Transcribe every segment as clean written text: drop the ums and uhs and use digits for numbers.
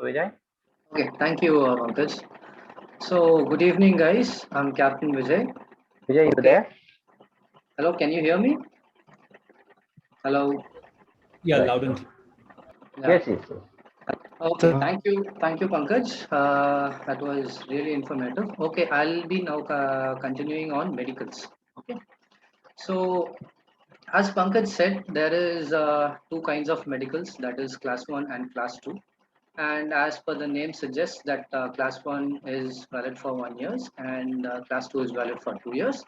Vijay? Okay, thank you, Pankaj. So, good evening, guys. I'm Captain Vijay. Vijay, you Okay, there? hello, can you hear me? Hello. Yeah, Right. loud and clear. Yeah. Yes. Okay, thank you, Pankaj. That was really informative. Okay, I'll be now continuing on medicals. Okay, so as Pankaj said, there is two kinds of medicals, that is class one and class two. And as per the name suggests that class 1 is valid for 1 year and class 2 is valid for 2 years,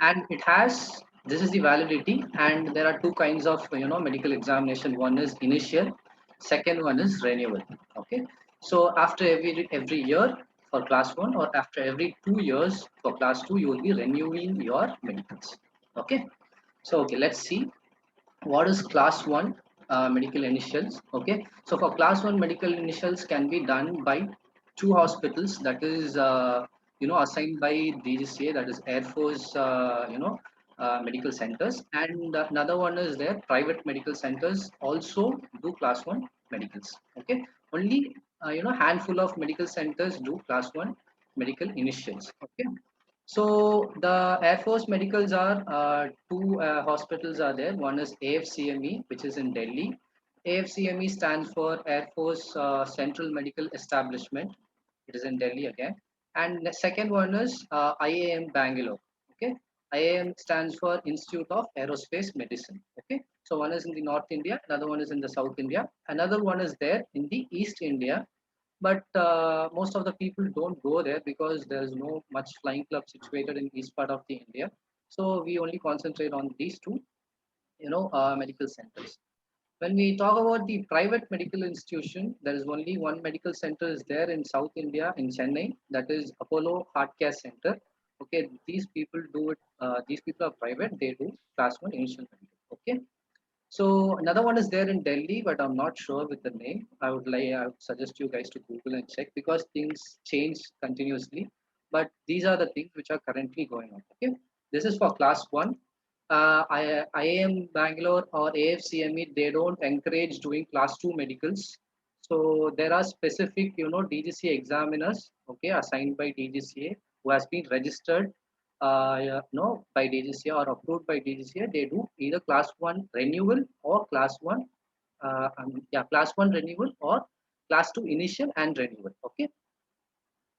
and it has this is the validity. And there are two kinds of medical examination. One is initial, second one is renewal. Okay, so after every year for class 1, or after every 2 years for class 2, you will be renewing your medicals. Okay, so okay, let's see what is class 1 medical initials. Okay, so for class 1 medical initials can be done by two hospitals, that is assigned by DGCA, that is Air Force medical centers, and another one is there private medical centers also do class 1 medicals. Okay, only handful of medical centers do class 1 medical initials. Okay, so the Air Force medicals are two hospitals are there. One is AFCME, which is in Delhi. AFCME stands for Air Force Central Medical Establishment. It is in Delhi again. And the second one is IAM Bangalore. Okay, IAM stands for Institute of Aerospace Medicine. Okay, so one is in the North India, another one is in the South India, another one is there in the East India, but most of the people don't go there because there's no much flying club situated in east part of the India. So we only concentrate on these two medical centers. When we talk about the private medical institution, there is only one medical center is there in South India, in Chennai, that is Apollo Heart Care Center. Okay, these people do it, these people are private, they do class 1 initial medical. Okay, so another one is there in Delhi, but I'm not sure with the name. I would suggest you guys to Google and check because things change continuously. But these are the things which are currently going on. Okay, this is for class 1. IIM Bangalore or AFCME, they don't encourage doing class 2 medicals. So there are specific DGCA examiners, okay, assigned by DGCA, who has been registered yeah, no, by DGCA or approved by DGCA. They do either class 1 renewal or class 1 class 1 renewal or class 2 initial and renewal. Okay,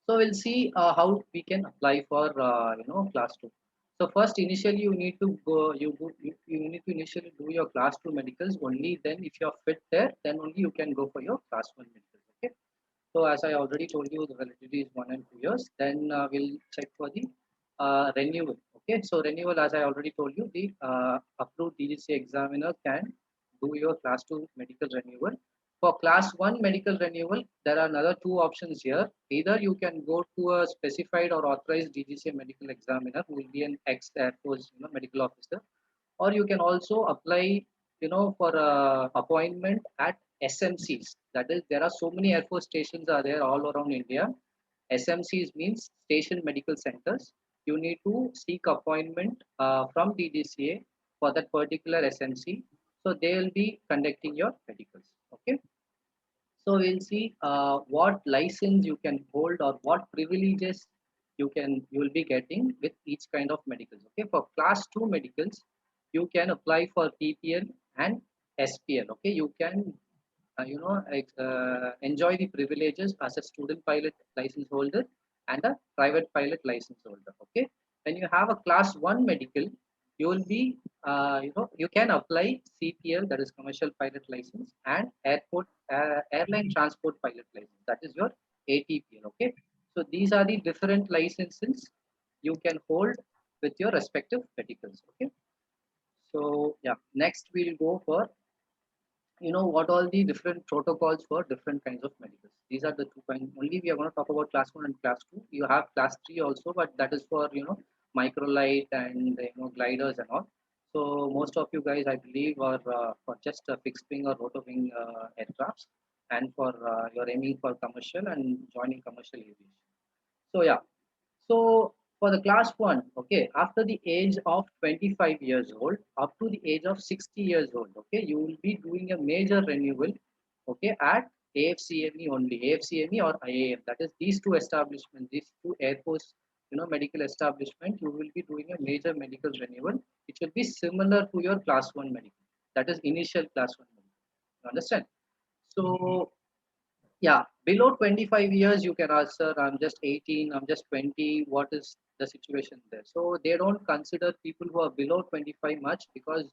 so we'll see how we can apply for class 2. So first, initially you need to go. You need to initially do your class 2 medicals. Only then, if you're fit there, then only you can go for your class 1 medicals. Okay. So as I already told you, the validity is 1 and 2 years. Then we'll check for the renewal. Okay, so renewal, as I already told you, the approved DGC examiner can do your class 2 medical renewal. For class 1 medical renewal, there are another two options here. Either you can go to a specified or authorized DGCA medical examiner who will be an ex-Air Force medical officer, or you can also apply for a appointment at SMCs. That is, there are so many Air Force stations are there all around India. SMCs means station medical centers. You need to seek appointment from DGCA for that particular SMC, so they will be conducting your medicals. Okay, so we'll see what license you can hold or what privileges you will be getting with each kind of medicals. Okay, for class 2 medicals, you can apply for PPL and SPL. Okay, you can enjoy the privileges as a student pilot license holder and a private pilot license holder. Okay, when you have a class 1 medical, you will be you can apply CPL, that is commercial pilot license, and airline transport pilot license, that is your ATPL. Okay, so these are the different licenses you can hold with your respective medicals. Okay, so yeah, next we'll go for what all the different protocols for different kinds of medicals. These are the two kinds. Only we are going to talk about class 1 and class 2. You have class 3 also, but that is for microlight and gliders and all. So most of you guys, I believe, are for just fixed wing or rotor wing aircrafts, and for you're aiming for commercial and joining commercial aviation. So yeah, so for the class 1, okay, after the age of 25 years old up to the age of 60 years old, okay, you will be doing a major renewal, okay, at AFCME only, AFCME or IAM. That is these two establishments, these two Air Force, medical establishment. You will be doing a major medical renewal. It will be similar to your class one medical. That is initial class one medical. You understand? So yeah, below 25 years, you can ask, sir, I'm just 18, I'm just 20. What is the situation there? So they don't consider people who are below 25 much because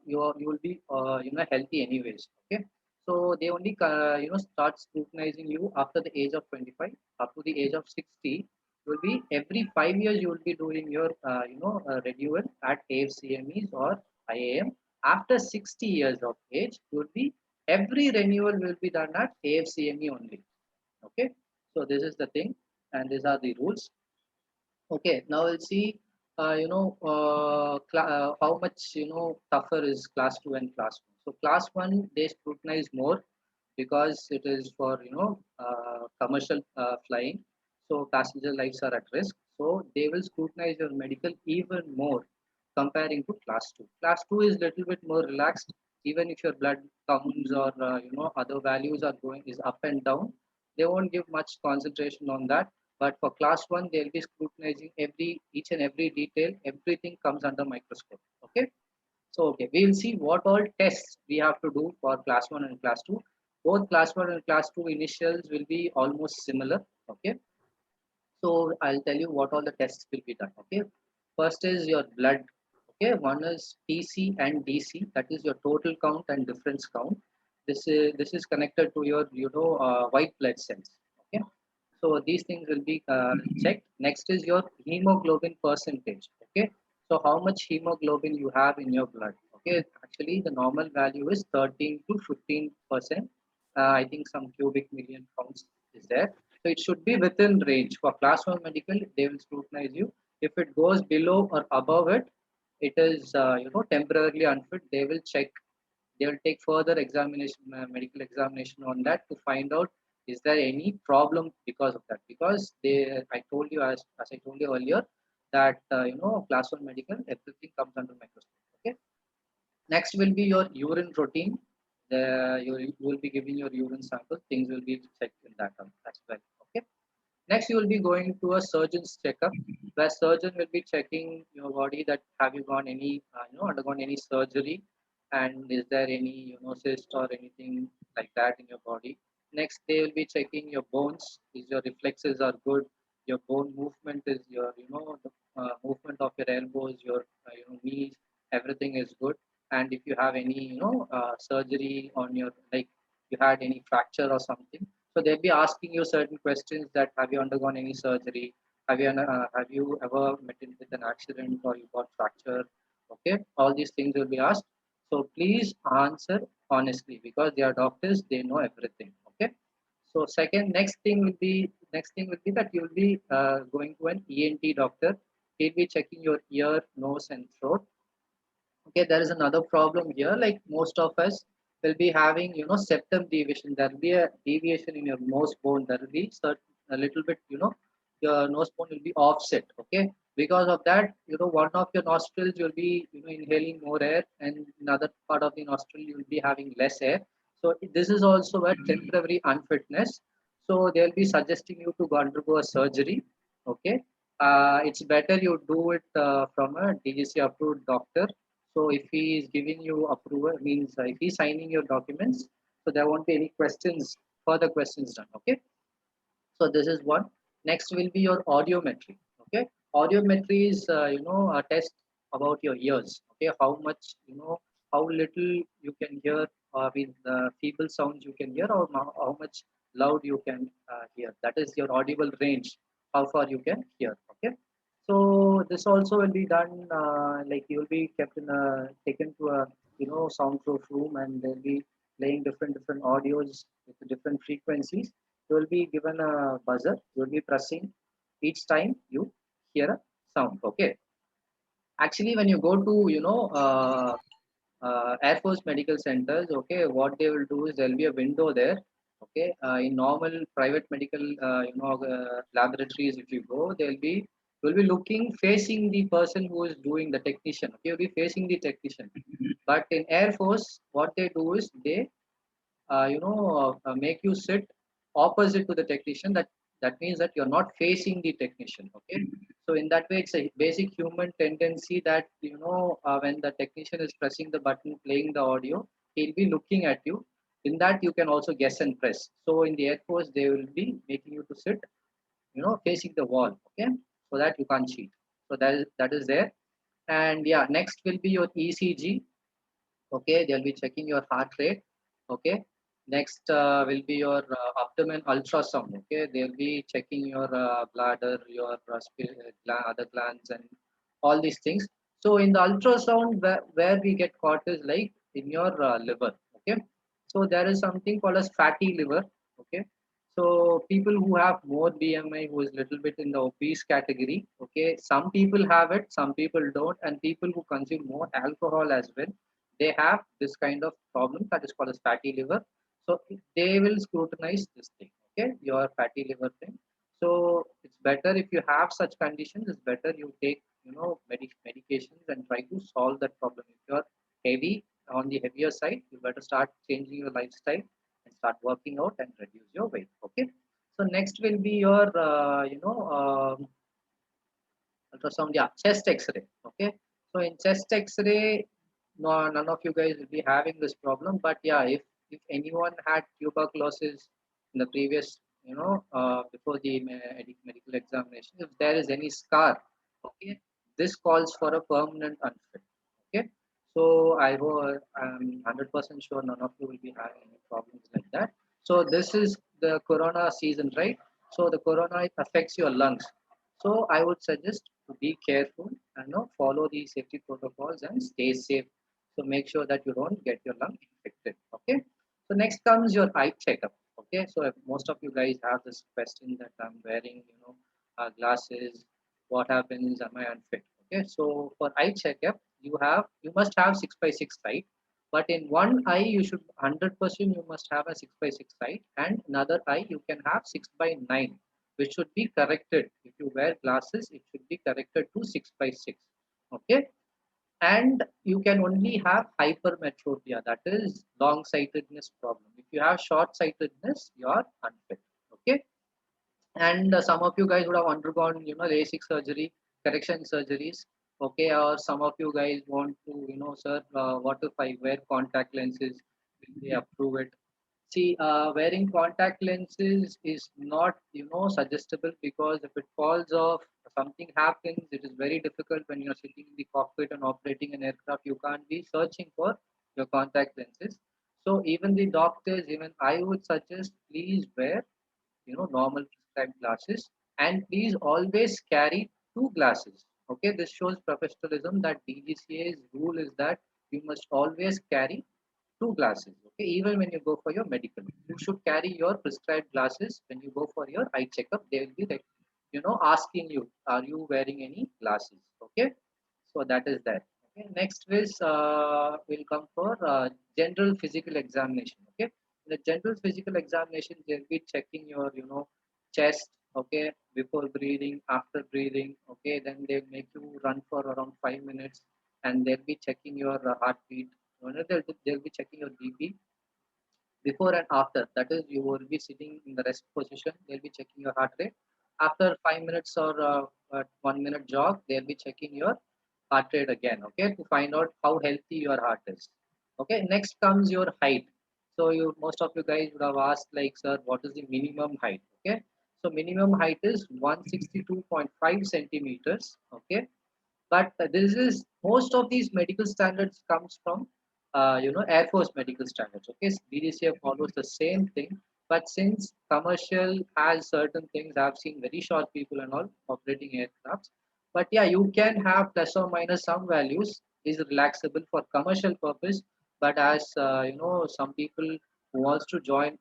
you will be healthy anyways. Okay, so they only start scrutinizing you after the age of 25, up to the age of 60. You will be every 5 years you will be doing your renewal at AFCMEs or IAM. After 60 years of age, you will be every renewal will be done at AFCME only. Okay, so this is the thing, and these are the rules. Okay, now we'll see. How much tougher is class two and class one. So class one they scrutinize more because it is for commercial flying. So passenger lives are at risk. So they will scrutinize your medical even more comparing to class two. Class two is little bit more relaxed. Even if your blood counts or other values are going is up and down, they won't give much concentration on that. But for class one, they'll be scrutinizing each and every detail. Everything comes under microscope. Okay. So okay, we will see what all tests we have to do for class one and class two. Both class one and class two initials will be almost similar. Okay. So I'll tell you what all the tests will be done. Okay. First is your blood. Okay. One is TC and DC. That is your total count and difference count. This is connected to your white blood cells. Okay. So these things will be checked. Next is your hemoglobin percentage. Okay. So how much hemoglobin you have in your blood. Okay. Actually, the normal value is 13 to 15%. I think some cubic million counts is there. So it should be within range. For class one medical, they will scrutinize you. If it goes below or above it, it is temporarily unfit. They will check. They will take further examination, medical examination on that to find out is there any problem because of that. Because I told you as I told you earlier that class one medical everything comes under microscope. Okay. Next will be your urine routine. You will be giving your urine sample. Things will be checked in that as well. Okay. Next, you will be going to a surgeon's checkup, where surgeon will be checking your body that have you gone any, undergone any surgery, and is there any, cyst or anything like that in your body. Next, they will be checking your bones. Is your reflexes are good? Your bone movement is your, the movement of your elbows, your, knees, everything is good. And if you have any, surgery on your, like you had any fracture or something, so they'll be asking you certain questions that have you undergone any surgery? Have you ever met in with an accident or you got fracture? Okay, all these things will be asked. So please answer honestly because they are doctors, they know everything. Okay. So next thing will be that you will be going to an ENT doctor. He'll be checking your ear, nose, and throat. Okay, there is another problem here. Like most of us will be having, septum deviation. There will be a deviation in your nose bone. There will be a little bit, your nose bone will be offset. Okay, because of that, one of your nostrils you'll be, inhaling more air, and another part of the nostril you'll be having less air. So this is also a temporary unfitness. So they'll be suggesting you to go undergo a surgery. Okay, it's better you do it from a DGC approved doctor. So if he is giving you approval, means if he's signing your documents, so there won't be any questions, further questions done. Okay. So this is one. Next will be your audiometry. Okay. Audiometry is, a test about your ears. Okay. How much, how little you can hear with feeble sounds you can hear or how much loud you can hear. That is your audible range, how far you can hear. Okay. So this also will be done like you will be kept in a taken to a soundproof room and they'll be playing different audios with different frequencies. You will be given a buzzer. You will be pressing each time you hear a sound. Okay. Actually, when you go to Air Force medical centers, okay, what they will do is there will be a window there. Okay, in normal private medical, laboratories, if you go, they'll be will be looking facing the person who is doing the technician. Okay, you'll be facing the technician. But in Air Force, what they do is they make you sit opposite to the technician. That means that you're not facing the technician. Okay, so in that way, it's a basic human tendency that when the technician is pressing the button, playing the audio, he'll be looking at you. In that, you can also guess and press. So in the Air Force, they will be making you to sit, facing the wall. Okay, so that you can't cheat. So that is there. And yeah, next will be your ECG. Okay, they'll be checking your heart rate. Okay, next will be your abdomen ultrasound. Okay, they'll be checking your bladder, your other glands, and all these things. So in the ultrasound, where we get caught is like in your liver. Okay, so there is something called as fatty liver. Okay, so people who have more BMI, who is little bit in the obese category. Okay, some people have it, some people don't, and people who consume more alcohol as well, they have this kind of problem that is called as fatty liver. So they will scrutinize this thing. Okay, your fatty liver thing. So it's better if you have such conditions. It's better you take medications and try to solve that problem. If you're heavy on the heavier side, you better start changing your lifestyle and start working out and reduce your weight. Okay. So next will be your ultrasound, yeah, chest X-ray. Okay, so in chest X-ray, no, none of you guys will be having this problem. But yeah, if anyone had tuberculosis in the previous, before the medical examination, if there is any scar, okay, this calls for a permanent unfit. Okay, so I'm 100% sure none of you will be having any problems like that. So this is the corona season, right? So the corona affects your lungs. So I would suggest to be careful and follow the safety protocols and stay safe. So make sure that you don't get your lung infected. Okay. So next comes your eye checkup. Okay. So if most of you guys have this question that I'm wearing, glasses. What happens? Am I unfit? Okay. So for eye checkup, you must have 6 by 6 sight. But in one eye, you should 100% you must have a 6 by 6 sight, and another eye you can have 6 by 9, which should be corrected. If you wear glasses, it should be corrected to 6 by 6. Okay. And you can only have hypermetropia, that is long sightedness problem. If you have short sightedness, you are unfit. Okay. And some of you guys would have undergone, LASIK surgery, correction surgeries. Okay. Or some of you guys want to, sir, what if I wear contact lenses? Will they approve it? See, wearing contact lenses is not, suggestible, because if it falls off, something happens, it is very difficult when you're sitting in the cockpit and operating an aircraft. You can't be searching for your contact lenses. So even the doctors, even I would suggest, please wear, normal prescribed glasses, and please always carry two glasses. Okay, this shows professionalism that DGCA's rule is that you must always carry two glasses. Okay, even when you go for your medical, you should carry your prescribed glasses. When you go for your eye checkup, they will be like, asking you, are you wearing any glasses? Okay, so that is that. Okay, next is will come for general physical examination. Okay, in the general physical examination, they'll be checking your chest. Okay, before breathing, after breathing. Okay, then they'll make you run for around 5 minutes, and they'll be checking your heartbeat. They'll be checking your BP before and after. That is, you will be sitting in the rest position. They'll be checking your heart rate. After 5 minutes or 1 minute jog, they'll be checking your heart rate again. Okay, to find out how healthy your heart is. Okay, next comes your height. So most of you guys would have asked, like, sir, what is the minimum height? Okay, so minimum height is 162.5 centimeters. Okay, but this is, most of these medical standards comes from Air Force medical standards. Okay, DGCA follows the same thing, but since commercial has certain things, I've seen very short people and all operating aircrafts. But yeah, you can have plus or minus some values is relaxable for commercial purpose. But as some people who wants to join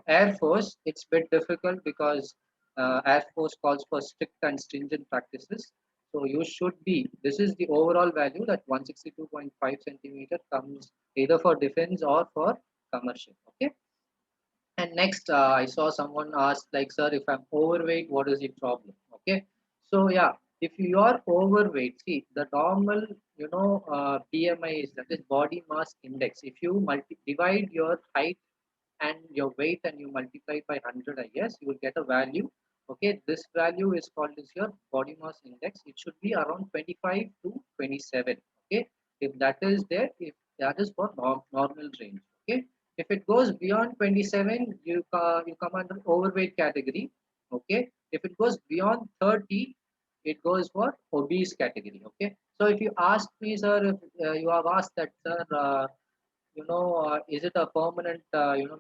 Air Force, it's a bit difficult, because Air Force calls for strict and stringent practices. So you should be, this is the overall value, that 162.5 centimeter comes either for defense or for commercial. Okay. And next, I saw someone ask, like, sir, if I'm overweight, what is the problem? Okay. So yeah, if you are overweight, see the normal, BMI is, that is body mass index. If you divide your height and your weight and you multiply it by 100, I guess, you will get a value. Okay, this value is called as your body mass index. It should be around 25 to 27. Okay, if that is there, if that is for normal range. Okay, if it goes beyond 27, you come under overweight category. Okay, if it goes beyond 30, it goes for obese category. Okay, so if you ask me, sir, if you have asked that, sir, is it a permanent,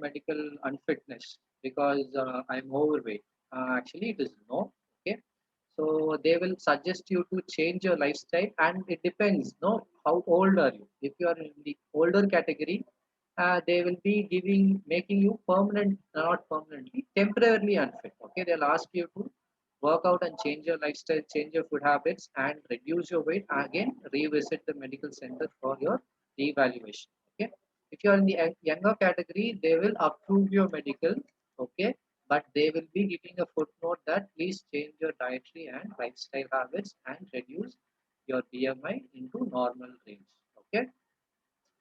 medical unfitness because I'm overweight? Actually, it is no. Okay, so they will suggest you to change your lifestyle, and it depends. No, how old are you? If you are in the older category, they will be making you permanent, not permanently, temporarily unfit. Okay, they'll ask you to work out and change your lifestyle, change your food habits, and reduce your weight. Again, revisit the medical center for your reevaluation. Okay, if you are in the younger category, they will approve your medical. Okay, but they will be giving a footnote that please change your dietary and lifestyle habits and reduce your BMI into normal range. Okay,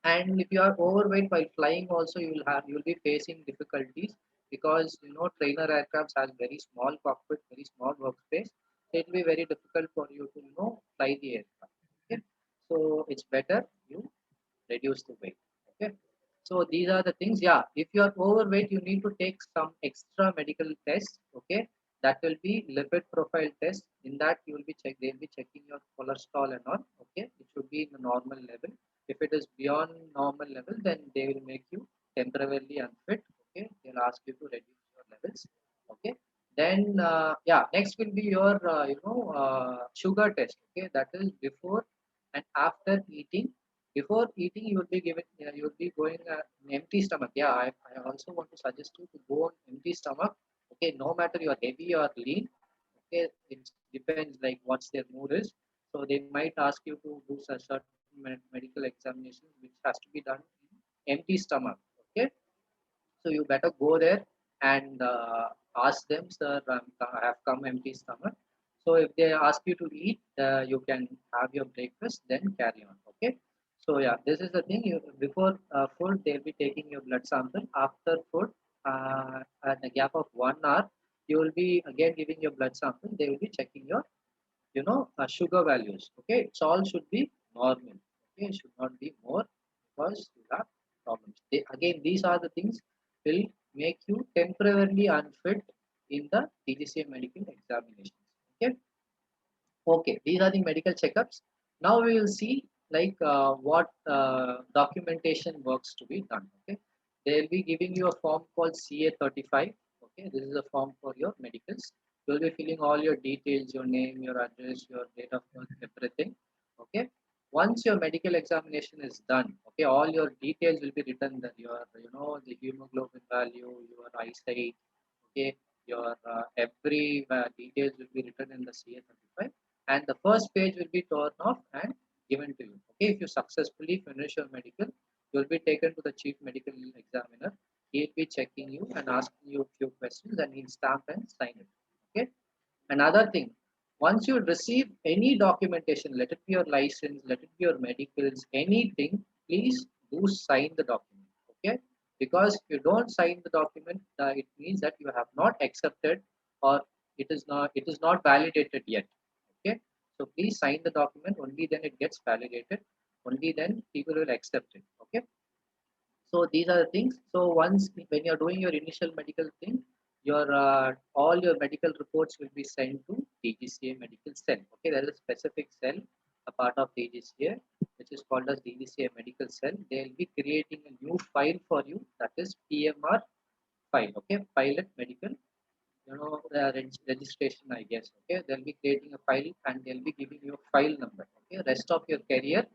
and if you are overweight while flying also, you will be facing difficulties because trainer aircrafts has very small cockpit, very small workspace. So it will be very difficult for you to fly the aircraft. Okay, so it's better you reduce the weight. Okay, so these are the things. Yeah, if you are overweight, you need to take some extra medical tests. Okay, that will be lipid profile test. In that you will be they'll be checking your cholesterol and all. Okay, it should be in the normal level. If it is beyond normal level, then they will make you temporarily unfit. Okay, they'll ask you to reduce your levels. Okay, then yeah, next will be your sugar test. Okay, that is before and after eating. Before eating, you will be given, you will be going an empty stomach. Yeah, I also want to suggest you to go on empty stomach. Okay, no matter you are heavy or lean. Okay, it depends like what's their mood is. So they might ask you to do certain medical examinations, which has to be done in empty stomach. Okay, so you better go there and ask them, sir, I have come empty stomach. So if they ask you to eat, you can have your breakfast, then carry on. Okay. So yeah, this is the thing. You before food, they'll be taking your blood sample. After food, at the gap of 1 hour, you will be again giving your blood sample. They will be checking your sugar values. Okay, it's all should be normal. Okay, it should not be more because you have problems. Again, these are the things will make you temporarily unfit in the DGCA medical examinations. Okay, okay, these are the medical checkups. Now we will see like what documentation works to be done. Okay, they will be giving you a form called CA35. Okay, this is a form for your medicals. You will be filling all your details, your name, your address, your date of birth, everything. Okay, once your medical examination is done, okay, all your details will be written there. Your the hemoglobin value, your eyesight, okay, your every details will be written in the CA35, and the first page will be torn off and given to you. Okay, if you successfully finish your medical, you will be taken to the chief medical examiner. He'll be checking you and asking you a few questions, and he'll stamp and sign it. Okay, another thing, once you receive any documentation, let it be your license, let it be your medicals, anything, please do sign the document. Okay, because if you don't sign the document, it means that you have not accepted, or it is not validated yet. Okay, so please sign the document, only then it gets validated, only then people will accept it. Okay, so these are the things. So once when you're doing your initial medical thing, your all your medical reports will be sent to DGCA medical cell. Okay, there is a specific cell, a part of DGCA, which is called as DGCA medical cell. They'll be creating a new file for you, that is PMR file. Okay, pilot medical, registration, I guess. Okay, they'll be creating a file and they'll be giving you a file number. Okay, rest of your career,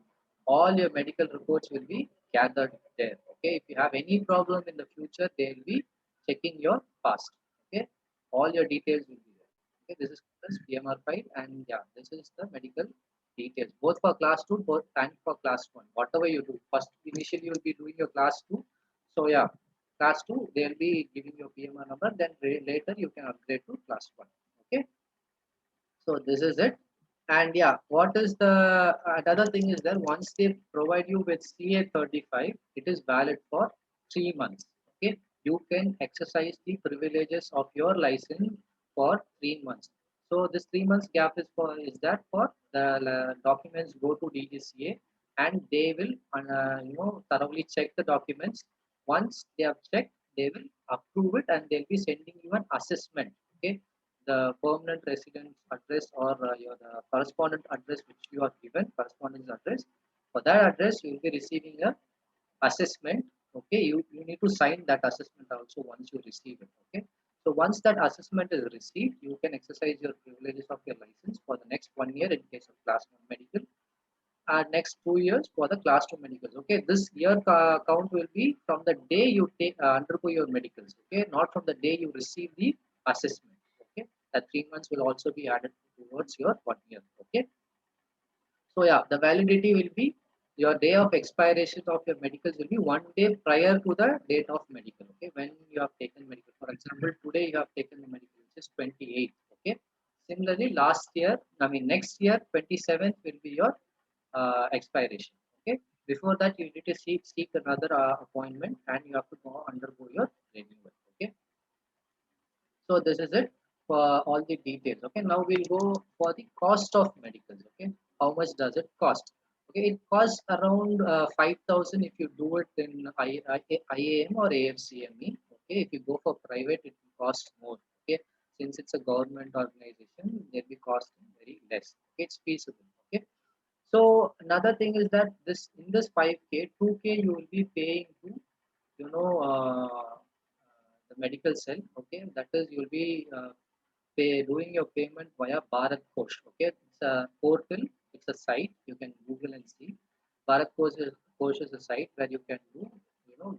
all your medical reports will be gathered there. Okay, if you have any problem in the future, they'll be checking your past. Okay, all your details will be there. Okay, this is this PMR file, and yeah, this is the medical details, both for class 2 both and for class 1. Whatever you do, first initially you will be doing your class 2. So yeah, class 2 they'll be giving you PMR number, then later you can upgrade to class 1. Okay, so this is it. And yeah, what is the another thing is that once they provide you with CA35, it is valid for 3 months. Okay, you can exercise the privileges of your license for 3 months. So this 3 months gap is that for the documents go to DGCA, and they will thoroughly check the documents. Once they have checked, they will approve it, and they'll be sending you an assessment. Okay, the permanent residence address, or your the correspondent address which you are given, correspondence address. For that address, you will be receiving a assessment. Okay, you need to sign that assessment also once you receive it. Okay, so once that assessment is received, you can exercise your privileges of your license for the next 1 year in case of class 1 medical, and next 2 years for the class 2 medicals. Okay, this year count will be from the day you take undergo your medicals. Okay, not from the day you receive the assessment. Okay, that 3 months will also be added towards your 1 year. Okay, so yeah, the validity will be your day of expiration of your medicals will be 1 day prior to the date of medical. Okay, when you have taken medical. For example, today you have taken the medical, which is 28th. Okay, similarly, last year, I mean next year, 27th will be your expiration. Okay, before that you need to seek another appointment, and you have to go undergo your renewal. Okay, so this is it for all the details. Okay, now we'll go for the cost of medicals. Okay, how much does it cost? Okay, it costs around 5,000 if you do it in IAM or AFCME. Okay, if you go for private, it will cost more. Okay, since it's a government organization, they'll be costing very less. Okay, it's feasible. Okay, so another thing is that this in this 5K, 2K you will be paying to you know the medical cell. Okay, that is you'll be doing your payment via Bharat Kosh. Okay, it's a portal, it's a site you can Google and see. Bharat Kosh is a site where you can do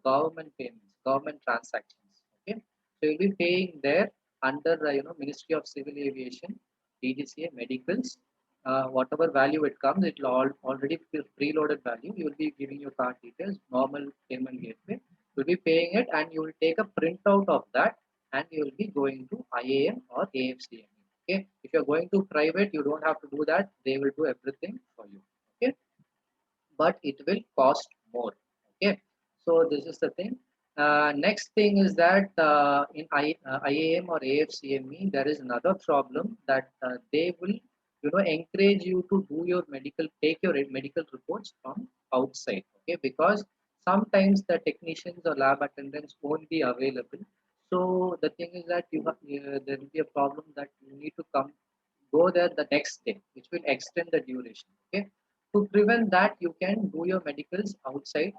government payments, government transactions. Okay, so you'll be paying there under Ministry of Civil Aviation, DGCA medicals. Whatever value it comes, it will already be preloaded value. You will be giving your card details, normal payment gateway. You'll be paying it, and you will take a printout of that, and you will be going to IAM or AFCM. Okay, if you're going to private, you don't have to do that. They will do everything for you. Okay, but it will cost more. Okay, so this is the thing. Next thing is that in IAM or AFCME, there is another problem that they will encourage you to do your medical, take your medical reports from outside. Okay, because sometimes the technicians or lab attendants won't be available. So the thing is that there will be a problem that you need to go there the next day, which will extend the duration. Okay, to prevent that, you can do your medicals outside.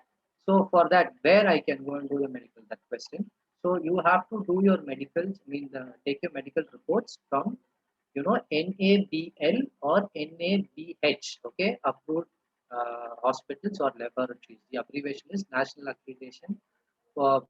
So for that, where I can go and do your medical, that question. So you have to do your medicals, take your medical reports from NABL or NABH. Okay, approved hospitals or laboratories. The abbreviation is National Accreditation for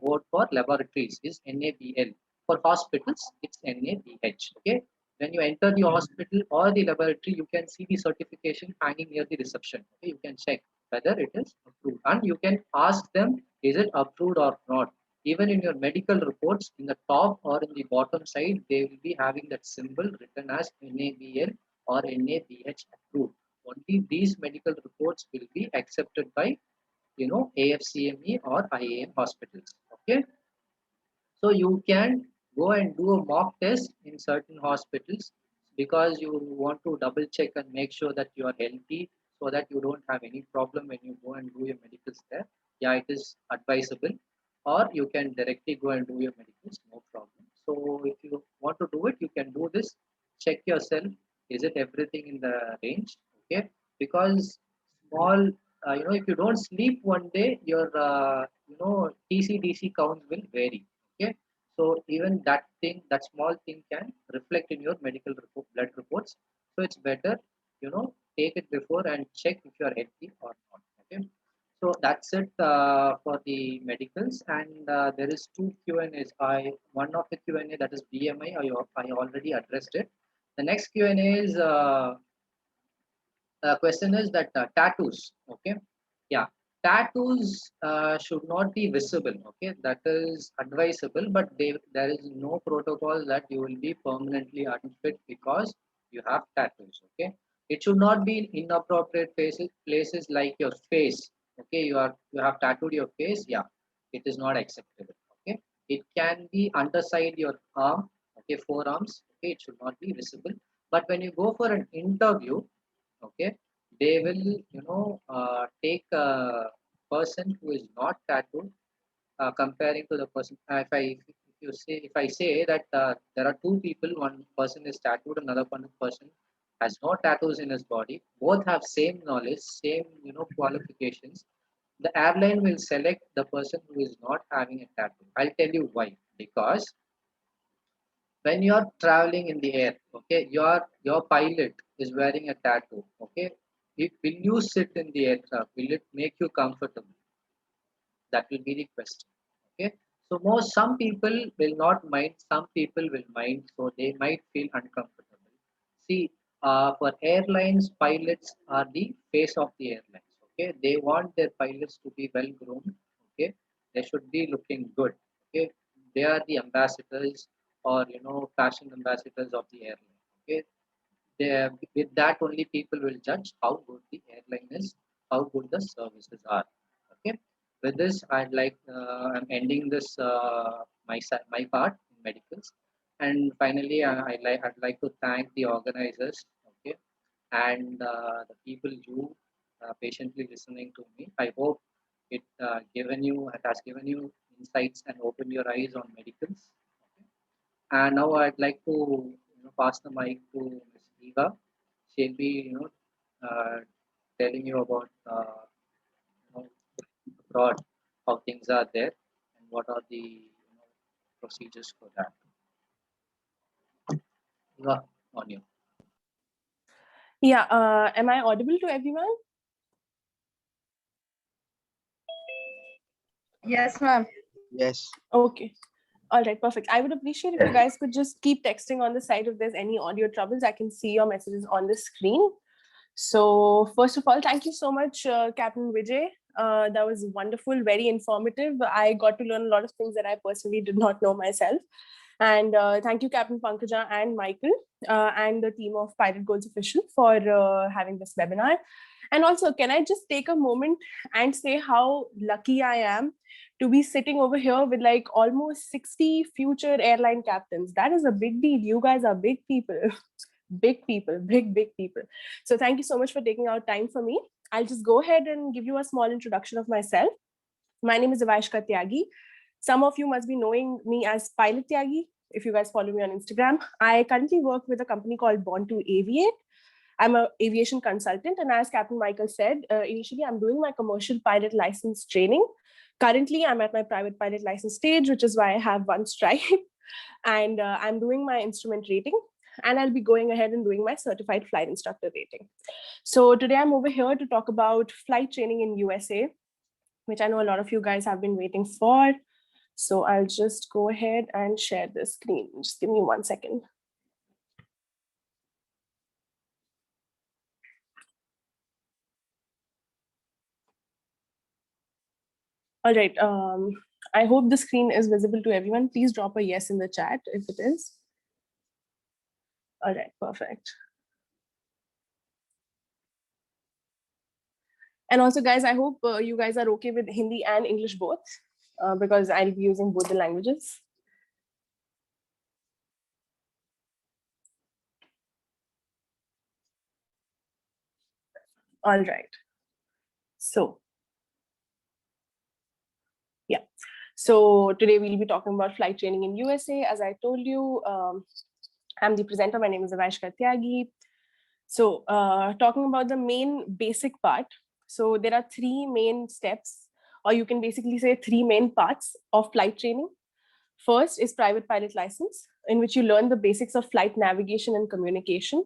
Board for Laboratories is NABL. For hospitals, it's NABH. Okay. When you enter the hospital or the laboratory, you can see the certification hanging near the reception. Okay. You can check whether it is approved, and you can ask them, is it approved or not? Even in your medical reports, in the top or in the bottom side, they will be having that symbol written as NABL or NABH approved. Only these medical reports will be accepted by AFCME or IAM hospitals. Okay, so you can go and do a mock test in certain hospitals because you want to double check and make sure that you are healthy, so that you don't have any problem when you go and do your medicals there. Yeah, it is advisable, or you can directly go and do your medicals, no problem. So if you want to do it, you can do this. Check yourself, is it everything in the range? Okay, because small if you don't sleep one day, your TCDC count will vary. Okay, so even that thing, that small thing can reflect in your medical blood reports. So it's better, take it before and check if you are healthy or not. Okay, so that's it for the medicals, and there is two Q&As. One of the Q&A, that is BMI, I already addressed it. The next Q&A is question is that tattoos. Okay, yeah, tattoos should not be visible. Okay, that is advisable, but there is no protocol that you will be permanently unfit because you have tattoos. Okay, it should not be in inappropriate places like your face. Okay, you have tattooed your face. Yeah, it is not acceptable. Okay, it can be underside your arm, okay, forearms, okay, it should not be visible. But when you go for an interview, okay, they will, take a person who is not tattooed, comparing to the person. If I say that there are two people, one person is tattooed, another one person has no tattoos in his body, both have same knowledge, same qualifications, the airline will select the person who is not having a tattoo. I'll tell you why. Because when you are traveling in the air, okay, your pilot is wearing a tattoo, okay. Will you sit in the aircraft? Will it make you comfortable? That will be the question. Okay. So some people will not mind, some people will mind, so they might feel uncomfortable. See, for airlines, pilots are the face of the airlines. Okay, they want their pilots to be well groomed. Okay, they should be looking good. Okay, they are the ambassadors, or fashion ambassadors of the airline. Okay, they, with that only people will judge how good the airline is, how good the services are. Okay. With this, I'm ending this my part in medicals, and finally, I'd like to thank the organizers. Okay, and the people you patiently listening to me. I hope it has given you insights and opened your eyes on medicals. Okay. And now I'd like to pass the mic to Ms. Eva. She'll be telling you about know, abroad how things are there and what are the procedures for that. Eva, on you. Yeah, am I audible to everyone? Yes, ma'am. Yes. Okay. All right, perfect. I would appreciate if you guys could just keep texting on the side if there's any audio troubles. I can see your messages on the screen. So first of all, thank you so much, Captain Vijay. That was wonderful, very informative. I got to learn a lot of things that I personally did not know myself. And thank you, Captain Pankaja and Michael and the team of Pirate Goals Official for having this webinar. And also, can I just take a moment and say how lucky I am to be sitting over here with like almost 60 future airline captains? That is a big deal. You guys are big people. Big people, big people. So thank you so much for taking out time for me. I'll just go ahead and give you a small introduction of myself. My name is Evaishka Tyagi. Some of you must be knowing me as Pilot Tyagi if you guys follow me on Instagram. I currently work with a company called Born to Aviate. I'm an aviation consultant, and as Captain Michael said, initially I'm doing my commercial pilot license training. Currently, I'm at my private pilot license stage, which is why I have one stripe. And I'm doing my instrument rating, and I'll be going ahead and doing my certified flight instructor rating. So today I'm over here to talk about flight training in USA, which I know a lot of you guys have been waiting for. So I'll just go ahead and share the screen. Just give me 1 second. All right. I hope the screen is visible to everyone. Please drop a yes in the chat if it is. All right, perfect. And also, guys, I hope you guys are okay with Hindi and English both, because I'll be using both the languages. All right. So, yeah. So today we'll be talking about flight training in USA. As I told you, I'm the presenter. My name is Evaishka Tyagi. So talking about the main basic part. So there are three main steps, or you can basically say three main parts of flight training. First is private pilot license, in which you learn the basics of flight navigation and communication.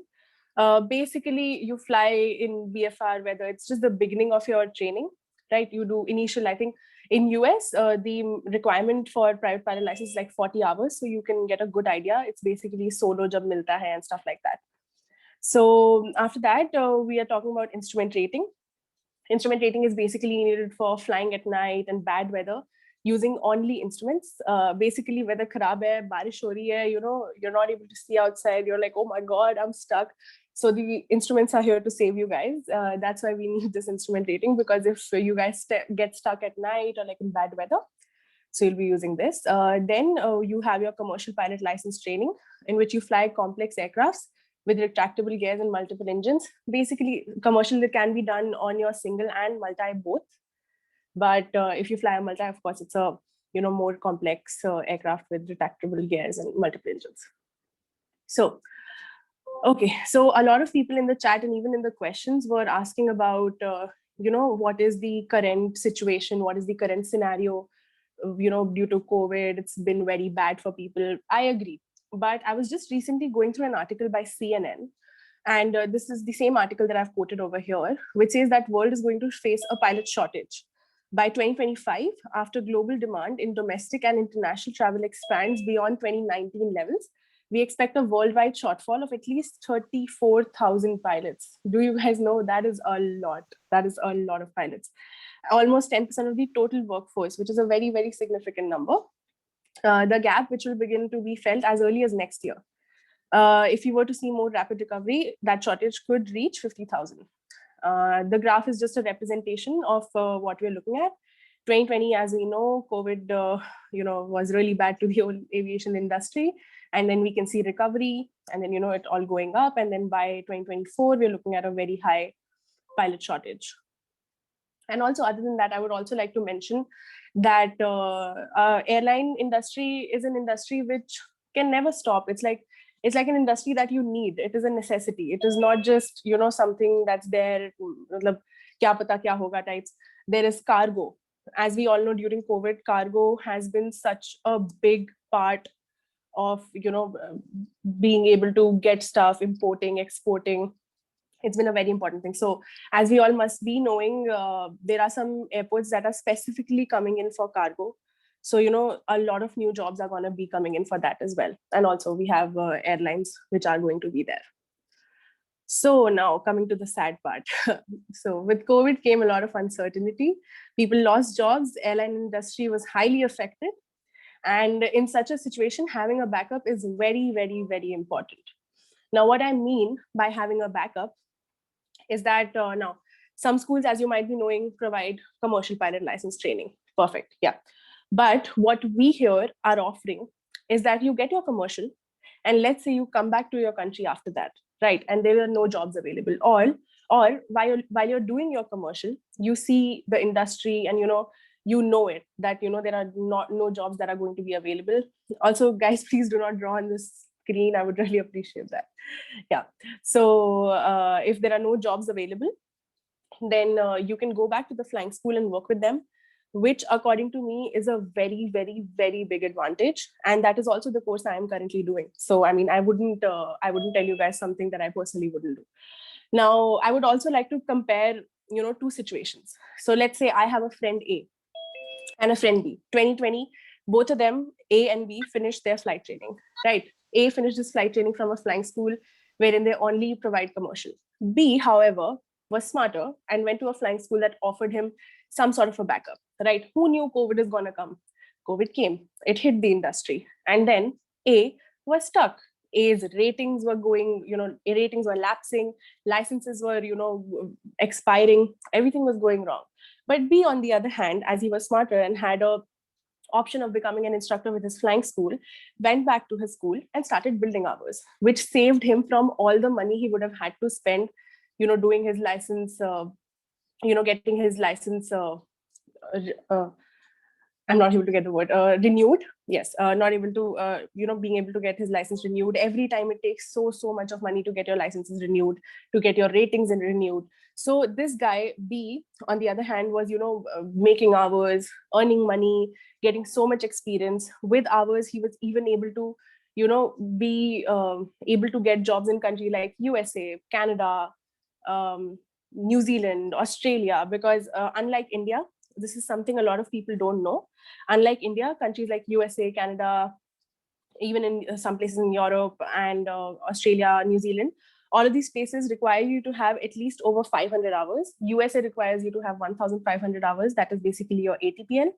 Basically, you fly in VFR, whether it's just the beginning of your training, right? You do initial, I think in US, the requirement for private pilot license is like 40 hours. So you can get a good idea. It's basically solo jab milta hai and stuff like that. So after that, we are talking about instrument rating. Instrument rating is basically needed for flying at night and bad weather using only instruments. Basically, weather kharab hai, barish ho rahi hai, you're not able to see outside. You're like, oh my God, I'm stuck. So the instruments are here to save you guys. That's why we need this instrument rating, because if you guys get stuck at night or like in bad weather, So you'll be using this. Then you have your commercial pilot license training, in which you fly complex aircrafts with retractable gears and multiple engines. Basically, commercial that can be done on your single and multi both. But if you fly a multi, of course, it's a more complex aircraft with retractable gears and multiple engines. So, okay, so a lot of people in the chat and even in the questions were asking about, what is the current situation? What is the current scenario? Due to COVID, it's been very bad for people. I agree. But I was just recently going through an article by CNN, and this is the same article that I've quoted over here, which says that world is going to face a pilot shortage. By 2025, after global demand in domestic and international travel expands beyond 2019 levels, we expect a worldwide shortfall of at least 34,000 pilots. Do you guys know that is a lot? That is a lot of pilots. Almost 10% of the total workforce, which is a very, very significant number. The gap, which will begin to be felt as early as next year. If you were to see more rapid recovery, that shortage could reach 50,000. The graph is just a representation of what we're looking at. 2020, as we know, COVID, was really bad to the whole aviation industry. And then we can see recovery, and then, it all going up. And then by 2024, we're looking at a very high pilot shortage. And also, other than that, I would also like to mention that airline industry is an industry which can never stop. It's like an industry that you need. It is a necessity. It is not just, something that's there, kya pata kya hoga types. There is cargo. As we all know, during COVID, cargo has been such a big part of, being able to get stuff, importing, exporting. It's been a very important thing. So as we all must be knowing, there are some airports that are specifically coming in for cargo. So, a lot of new jobs are going to be coming in for that as well. And also we have airlines which are going to be there. So now coming to the sad part. So with COVID came a lot of uncertainty. People lost jobs. Airline industry was highly affected. And in such a situation, having a backup is very, very, very important. Now, what I mean by having a backup is that now some schools, as you might be knowing, provide commercial pilot license training. Perfect. Yeah. But what we here are offering is that you get your commercial, and let's say you come back to your country after that, right? And there are no jobs available. Or while you're doing your commercial, you see the industry and, you know it, that, there are no jobs that are going to be available. Also, guys, please do not draw on this screen. I would really appreciate that. Yeah. So if there are no jobs available, then you can go back to the flying school and work with them, which according to me is a very, very, very big advantage. And that is also the course I am currently doing. So, I mean, I wouldn't tell you guys something that I personally wouldn't do. Now, I would also like to compare, two situations. So let's say I have a friend A and a friend B. 2020, both of them, A and B, finished their flight training, right? A finished his flight training from a flying school wherein they only provide commercial. B, however, was smarter and went to a flying school that offered him some sort of a backup, right? Who knew COVID is going to come? COVID came. It hit the industry. And then A was stuck. A's ratings were going, ratings were lapsing, licenses were, expiring, everything was going wrong. But B, on the other hand, as he was smarter and had a option of becoming an instructor with his flying school, went back to his school and started building hours, which saved him from all the money he would have had to spend, doing his license, getting his license, I'm not able to get the word, renewed. Yes, not able to, being able to get his license renewed. Every time it takes so much of money to get your licenses renewed, to get your ratings and renewed. So this guy, B, on the other hand, was, making hours, earning money, getting so much experience. With hours, he was even able to, be able to get jobs in countries like USA, Canada, New Zealand, Australia, because unlike India, this is something a lot of people don't know. Unlike India, countries like USA, Canada, even in some places in Europe and Australia, New Zealand, all of these places require you to have at least over 500 hours. USA requires you to have 1,500 hours. That is basically your ATPL.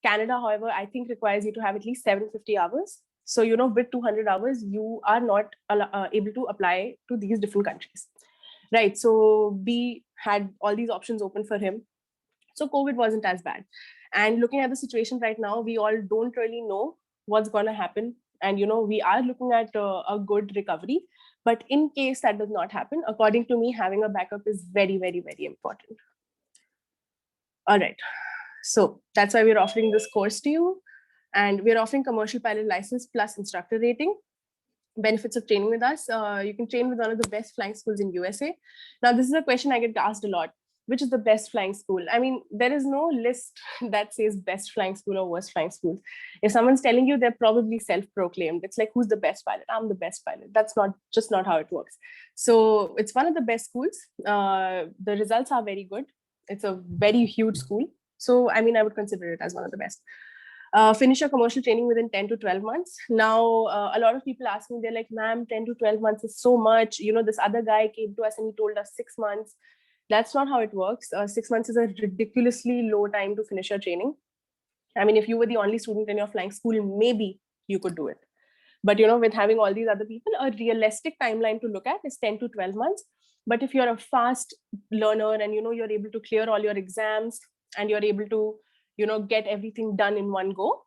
Canada, however, I think requires you to have at least 750 hours. So, with 200 hours, you are not able to apply to these different countries. Right. So B had all these options open for him. So COVID wasn't as bad. And looking at the situation right now, we all don't really know what's going to happen. And, we are looking at a good recovery. But in case that does not happen, according to me, having a backup is very, very, very important. All right. So that's why we're offering this course to you. And we're offering commercial pilot license plus instructor rating. Benefits of training with us. You can train with one of the best flying schools in USA. Now, this is a question I get asked a lot. Which is the best flying school? I mean, there is no list that says best flying school or worst flying school. If someone's telling you, they're probably self-proclaimed. It's like, who's the best pilot? I'm the best pilot. That's just not how it works. So it's one of the best schools. The results are very good. It's a very huge school. So, I mean, I would consider it as one of the best. Finish your commercial training within 10 to 12 months. Now, a lot of people ask me, they're like, ma'am, 10 to 12 months is so much. This other guy came to us and he told us 6 months. That's not how it works. 6 months is a ridiculously low time to finish your training. I mean, if you were the only student in your flying school, maybe you could do it. But, with having all these other people, a realistic timeline to look at is 10 to 12 months. But if you're a fast learner and, you're able to clear all your exams and you're able to, get everything done in one go,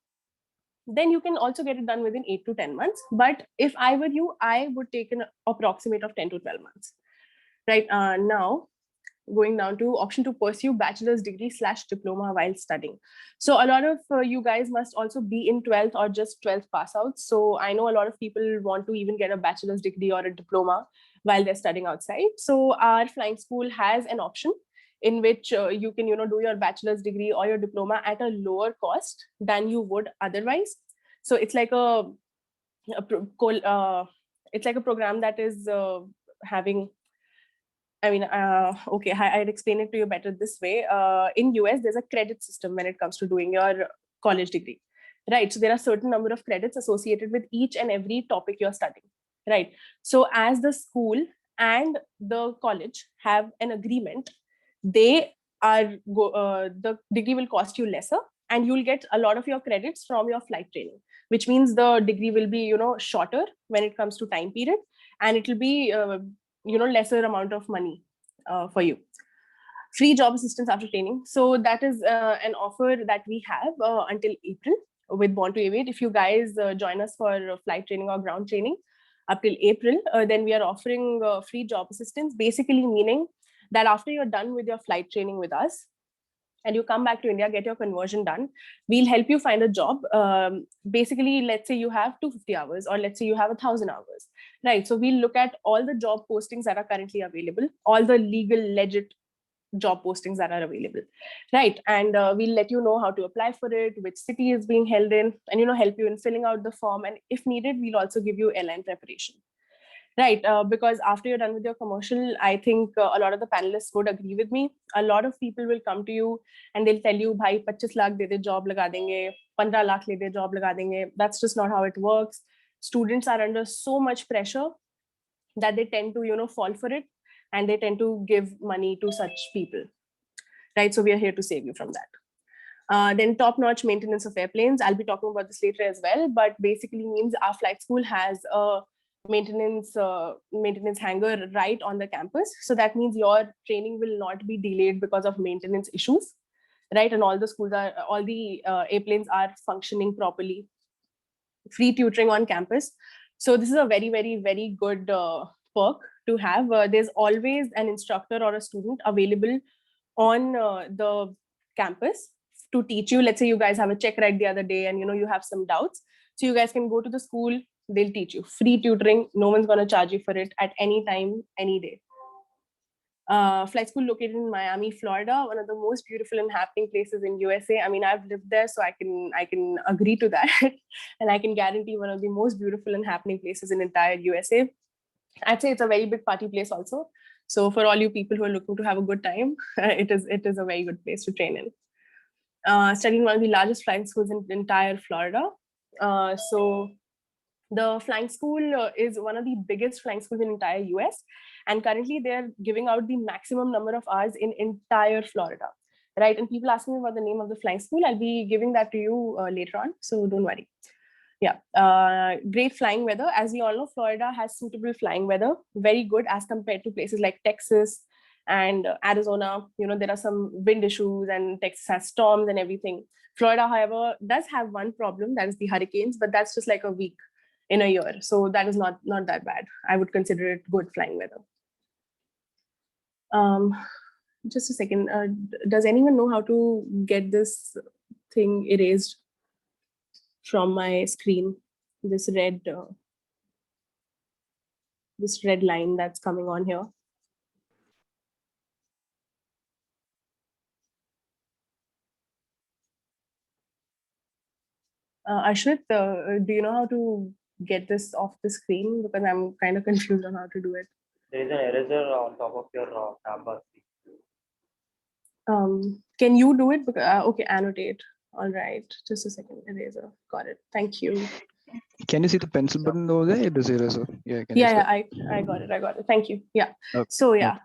then you can also get it done within 8 to 10 months. But if I were you, I would take an approximate of 10 to 12 months. Right now, going down to option to pursue bachelor's degree / diploma while studying. So a lot of you guys must also be in 12th or just 12th pass out. So I know a lot of people want to even get a bachelor's degree or a diploma while they're studying outside. So our flying school has an option in which you can, do your bachelor's degree or your diploma at a lower cost than you would otherwise. So it's like it's like a program that is having, I mean, okay, I'd explain it to you better this way. In US, there's a credit system when it comes to doing your college degree, right? So there are certain number of credits associated with each and every topic you're studying, right? So as the school and the college have an agreement, the degree will cost you lesser and you'll get a lot of your credits from your flight training, which means the degree will be, shorter when it comes to time period, and it will be lesser amount of money for you. Free job assistance after training. So that is an offer that we have until April with Born to Aviate. If you guys join us for flight training or ground training up till April, then we are offering free job assistance, basically meaning that after you're done with your flight training with us, and you come back to India, get your conversion done, we'll help you find a job. Basically, let's say you have 250 hours, or let's say you have 1,000 hours, right? So we'll look at all the job postings that are currently available, all the legal, legit job postings that are available, right? And we'll let you know how to apply for it, which city is being held in, and, help you in filling out the form. And if needed, we'll also give you airline preparation. Right, because after you're done with your commercial, I think a lot of the panelists would agree with me. A lot of people will come to you and they'll tell you, "Bhai, 25 lakh de de, job laga denge, 15 lakh le de, job laga denge." That's just not how it works. Students are under so much pressure that they tend to, fall for it, and they tend to give money to such people. Right, so we are here to save you from that. Then top-notch maintenance of airplanes. I'll be talking about this later as well, but basically means our flight school has a maintenance hangar right on the campus. So that means your training will not be delayed because of maintenance issues, right? And all the airplanes are functioning properly. Free tutoring on campus. So this is a very, very, very good perk to have. There's always an instructor or a student available on the campus to teach you. Let's say you guys have a check ride the other day and you have some doubts. So you guys can go to the school, they'll teach you. Free tutoring, no one's going to charge you for it at any time, any day. Flight school located in Miami, Florida, one of the most beautiful and happening places in USA. I mean, I've lived there, so I can agree to that. And I can guarantee one of the most beautiful and happening places in entire USA. I'd say it's a very big party place also. So for all you people who are looking to have a good time, it is a very good place to train in. Studying one of the largest flying schools in entire Florida. So the flying school is one of the biggest flying schools in entire US. And currently they're giving out the maximum number of hours in entire Florida, right? And people ask me about the name of the flying school. I'll be giving that to you later on, so don't worry. Yeah, great flying weather. As we all know, Florida has suitable flying weather, very good as compared to places like Texas And Arizona, there are some wind issues, and Texas has storms and everything. Florida, however, does have one problem, that is the hurricanes, but that's just like a week in a year. So that is not that bad. I would consider it good flying weather. Just a second. Does anyone know how to get this thing erased from my screen? This red line that's coming on here. Ashwit, do you know how to get this off the screen? Because I'm kind of confused on how to do it. There is an eraser on top of your tab bar. Can you do it? Because, okay, annotate. All right, just a second. Eraser. Got it. Thank you. Can you see the pencil button over there? It is eraser. Yeah, I got it. Thank you. Yeah. Okay. So yeah,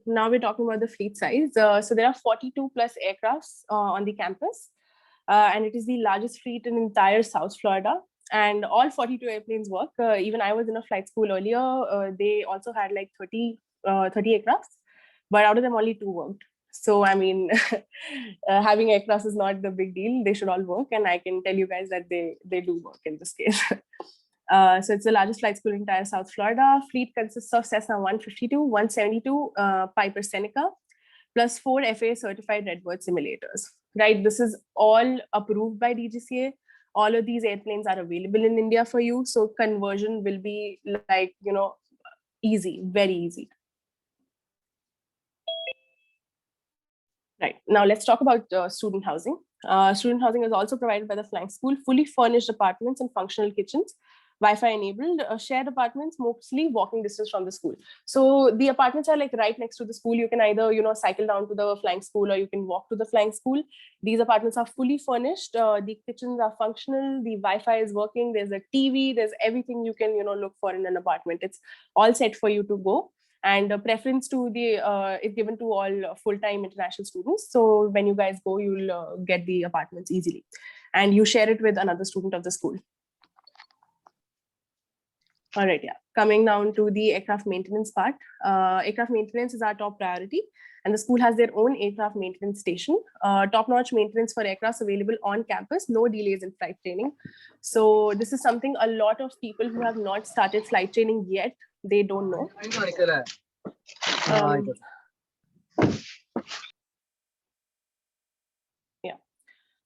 now we're talking about the fleet size. So there are 42 plus aircrafts on the campus. And it is the largest fleet in entire South Florida. And all 42 airplanes work. Even I was in a flight school earlier. They also had like 30 aircrafts, but out of them only 2 worked. So, I mean, having aircrafts is not the big deal. They should all work. And I can tell you guys that they do work in this case. So it's the largest flight school in entire South Florida. Fleet consists of Cessna 152, 172, Piper Seneca, plus 4 FAA certified Redbird simulators. Right, this is all approved by DGCA. All of these airplanes are available in India for you. So conversion will be like, easy, very easy. Right, now let's talk about student housing. Student housing is also provided by the flying school, fully furnished apartments and functional kitchens, Wi-Fi enabled, shared apartments, mostly walking distance from the school. So the apartments are like right next to the school. You can either, cycle down to the flying school or you can walk to the flying school. These apartments are fully furnished. The kitchens are functional. The Wi-Fi is working. There's a TV. There's everything you can, look for in an apartment. It's all set for you to go. And preference to the is given to all full-time international students. So when you guys go, you'll get the apartments easily. And you share it with another student of the school. All right, yeah. Coming down to the aircraft maintenance part. Aircraft maintenance is our top priority, and the school has their own aircraft maintenance station. Top-notch maintenance for aircrafts available on campus, no delays in flight training. So this is something a lot of people who have not started flight training yet, they don't know.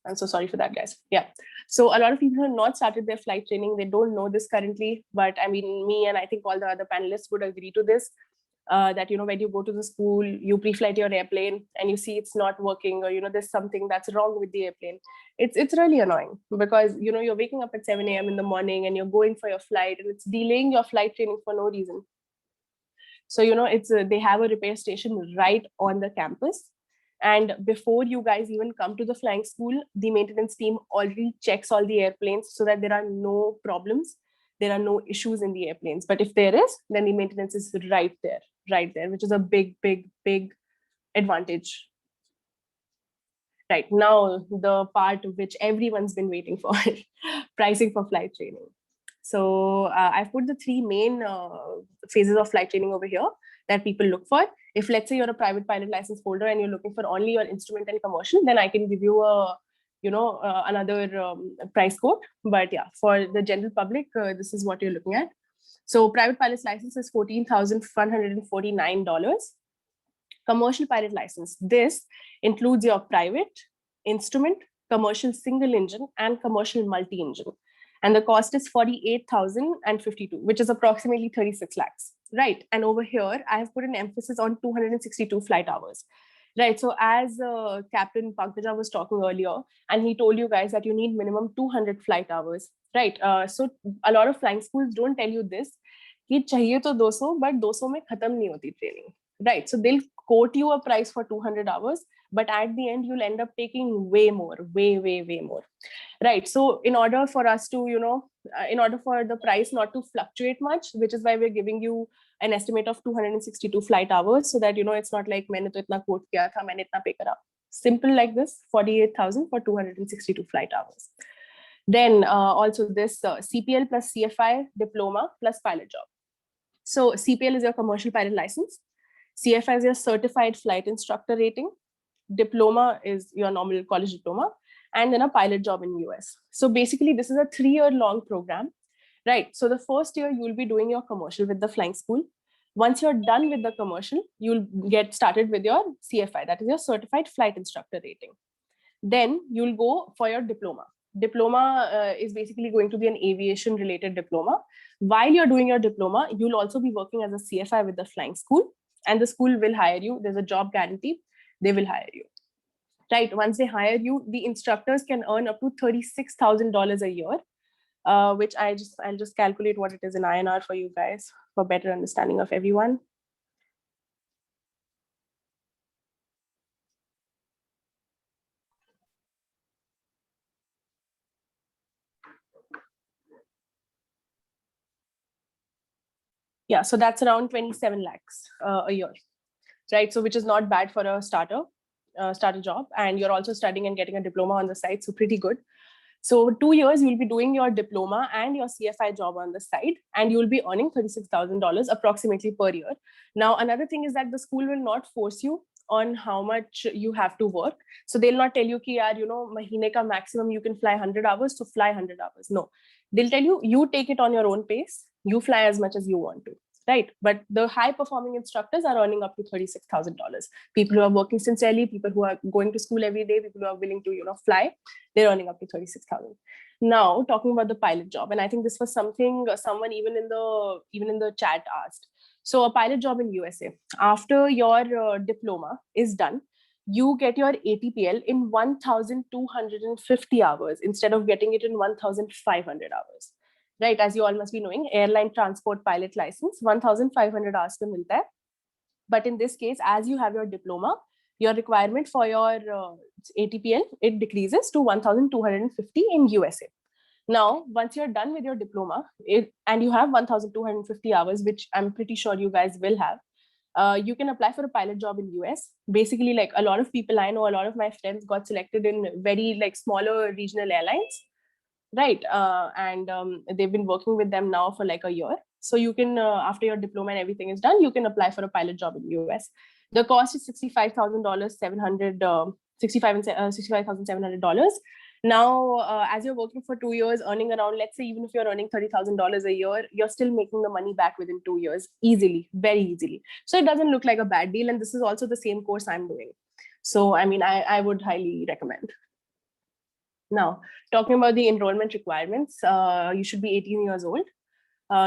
I'm so sorry for that, guys. Yeah. So a lot of people have not started their flight training. They don't know this currently, but I mean, me and I think all the other panelists would agree to this, that, when you go to the school, you pre-flight your airplane and you see it's not working, or, there's something that's wrong with the airplane. It's really annoying because, you're waking up at 7 a.m. in the morning and you're going for your flight and it's delaying your flight training for no reason. So, they have a repair station right on the campus. And before you guys even come to the flying school, the maintenance team already checks all the airplanes so that there are no problems. There are no issues in the airplanes. But if there is, then the maintenance is right there, which is a big, big, big advantage. Right, now the part which everyone's been waiting for, pricing for flight training. So I've put the 3 main phases of flight training over here that people look for. If let's say you're a private pilot license holder and you're looking for only your instrument and commercial, then I can give you a, another price quote. But yeah, for the general public, this is what you're looking at. So private pilot's license is $14,149. Commercial pilot license, this includes your private, instrument, commercial single engine, and commercial multi-engine. And the cost is $48,052, which is approximately 36 lakhs. Right. And over here, I have put an emphasis on 262 flight hours. Right. So as Captain Pankaja was talking earlier, and he told you guys that you need minimum 200 flight hours. Right. So a lot of flying schools don't tell you this. कि चाहिए तो 200, but 200 में खत्म नहीं होती training. Right. So they'll quote you a price for 200 hours, but at the end, you'll end up taking way more, way more. Right. So in order for us to, in order for the price not to fluctuate much, which is why we're giving you an estimate of 262 flight hours, so that, it's not like मैंने तो इतना quote किया था, मैंने इतना pay करा. Simple like this, 48,000 for 262 flight hours. Then also this CPL plus CFI diploma plus pilot job. So CPL is your commercial pilot license. CFI is your certified flight instructor rating. Diploma is your normal college diploma, and then a pilot job in US. So basically, this is a 3-year long program, right? So the first year you will be doing your commercial with the flying school. Once you're done with the commercial, you'll get started with your CFI, that is your certified flight instructor rating. Then you'll go for your diploma. Diploma is basically going to be an aviation related diploma. While you're doing your diploma, you'll also be working as a CFI with the flying school, and the school will hire you. There's a job guarantee. They will hire you, right? Once they hire you, the instructors can earn up to $36,000 a year, which I'll just calculate what it is in INR for you guys for better understanding of everyone. Yeah, so that's around 27 lakhs a year, right? So which is not bad for a starter job, and you're also studying and getting a diploma on the side, so pretty good. So 2 years you'll be doing your diploma and your CFI job on the side, and you'll be earning $36,000 approximately per year. Now, another thing is that the school will not force you on how much you have to work. So they'll not tell you ki yaar, mahine ka maximum you can fly 100 hours, so fly 100 hours. No, they'll tell you, you take it on your own pace, you fly as much as you want to. Right. But the high performing instructors are earning up to $36,000. People who are working sincerely, people who are going to school every day, people who are willing to, fly, they're earning up to 36,000. Now, talking about the pilot job, and I think this was something someone even in the chat asked. So a pilot job in USA, after your diploma is done, you get your ATPL in 1,250 hours instead of getting it in 1,500 hours. Right, as you all must be knowing, airline transport pilot license, 1,500 hours pe milta hai. But in this case, as you have your diploma, your requirement for your ATPL, it decreases to 1,250 in USA. Now, once you're done with your diploma, and you have 1,250 hours, which I'm pretty sure you guys will have, you can apply for a pilot job in US. Basically, like a lot of people I know, a lot of my friends got selected in very smaller regional airlines. Right. And they've been working with them now for like a year. So you can, after your diploma and everything is done, you can apply for a pilot job in the US. The cost is $65,700. Now, as you're working for 2 years, earning around, let's say, even if you're earning $30,000 a year, you're still making the money back within 2 years, easily, very easily. So it doesn't look like a bad deal. And this is also the same course I'm doing. So, I mean, I would highly recommend. Now, talking about the enrollment requirements, you should be 18 years old.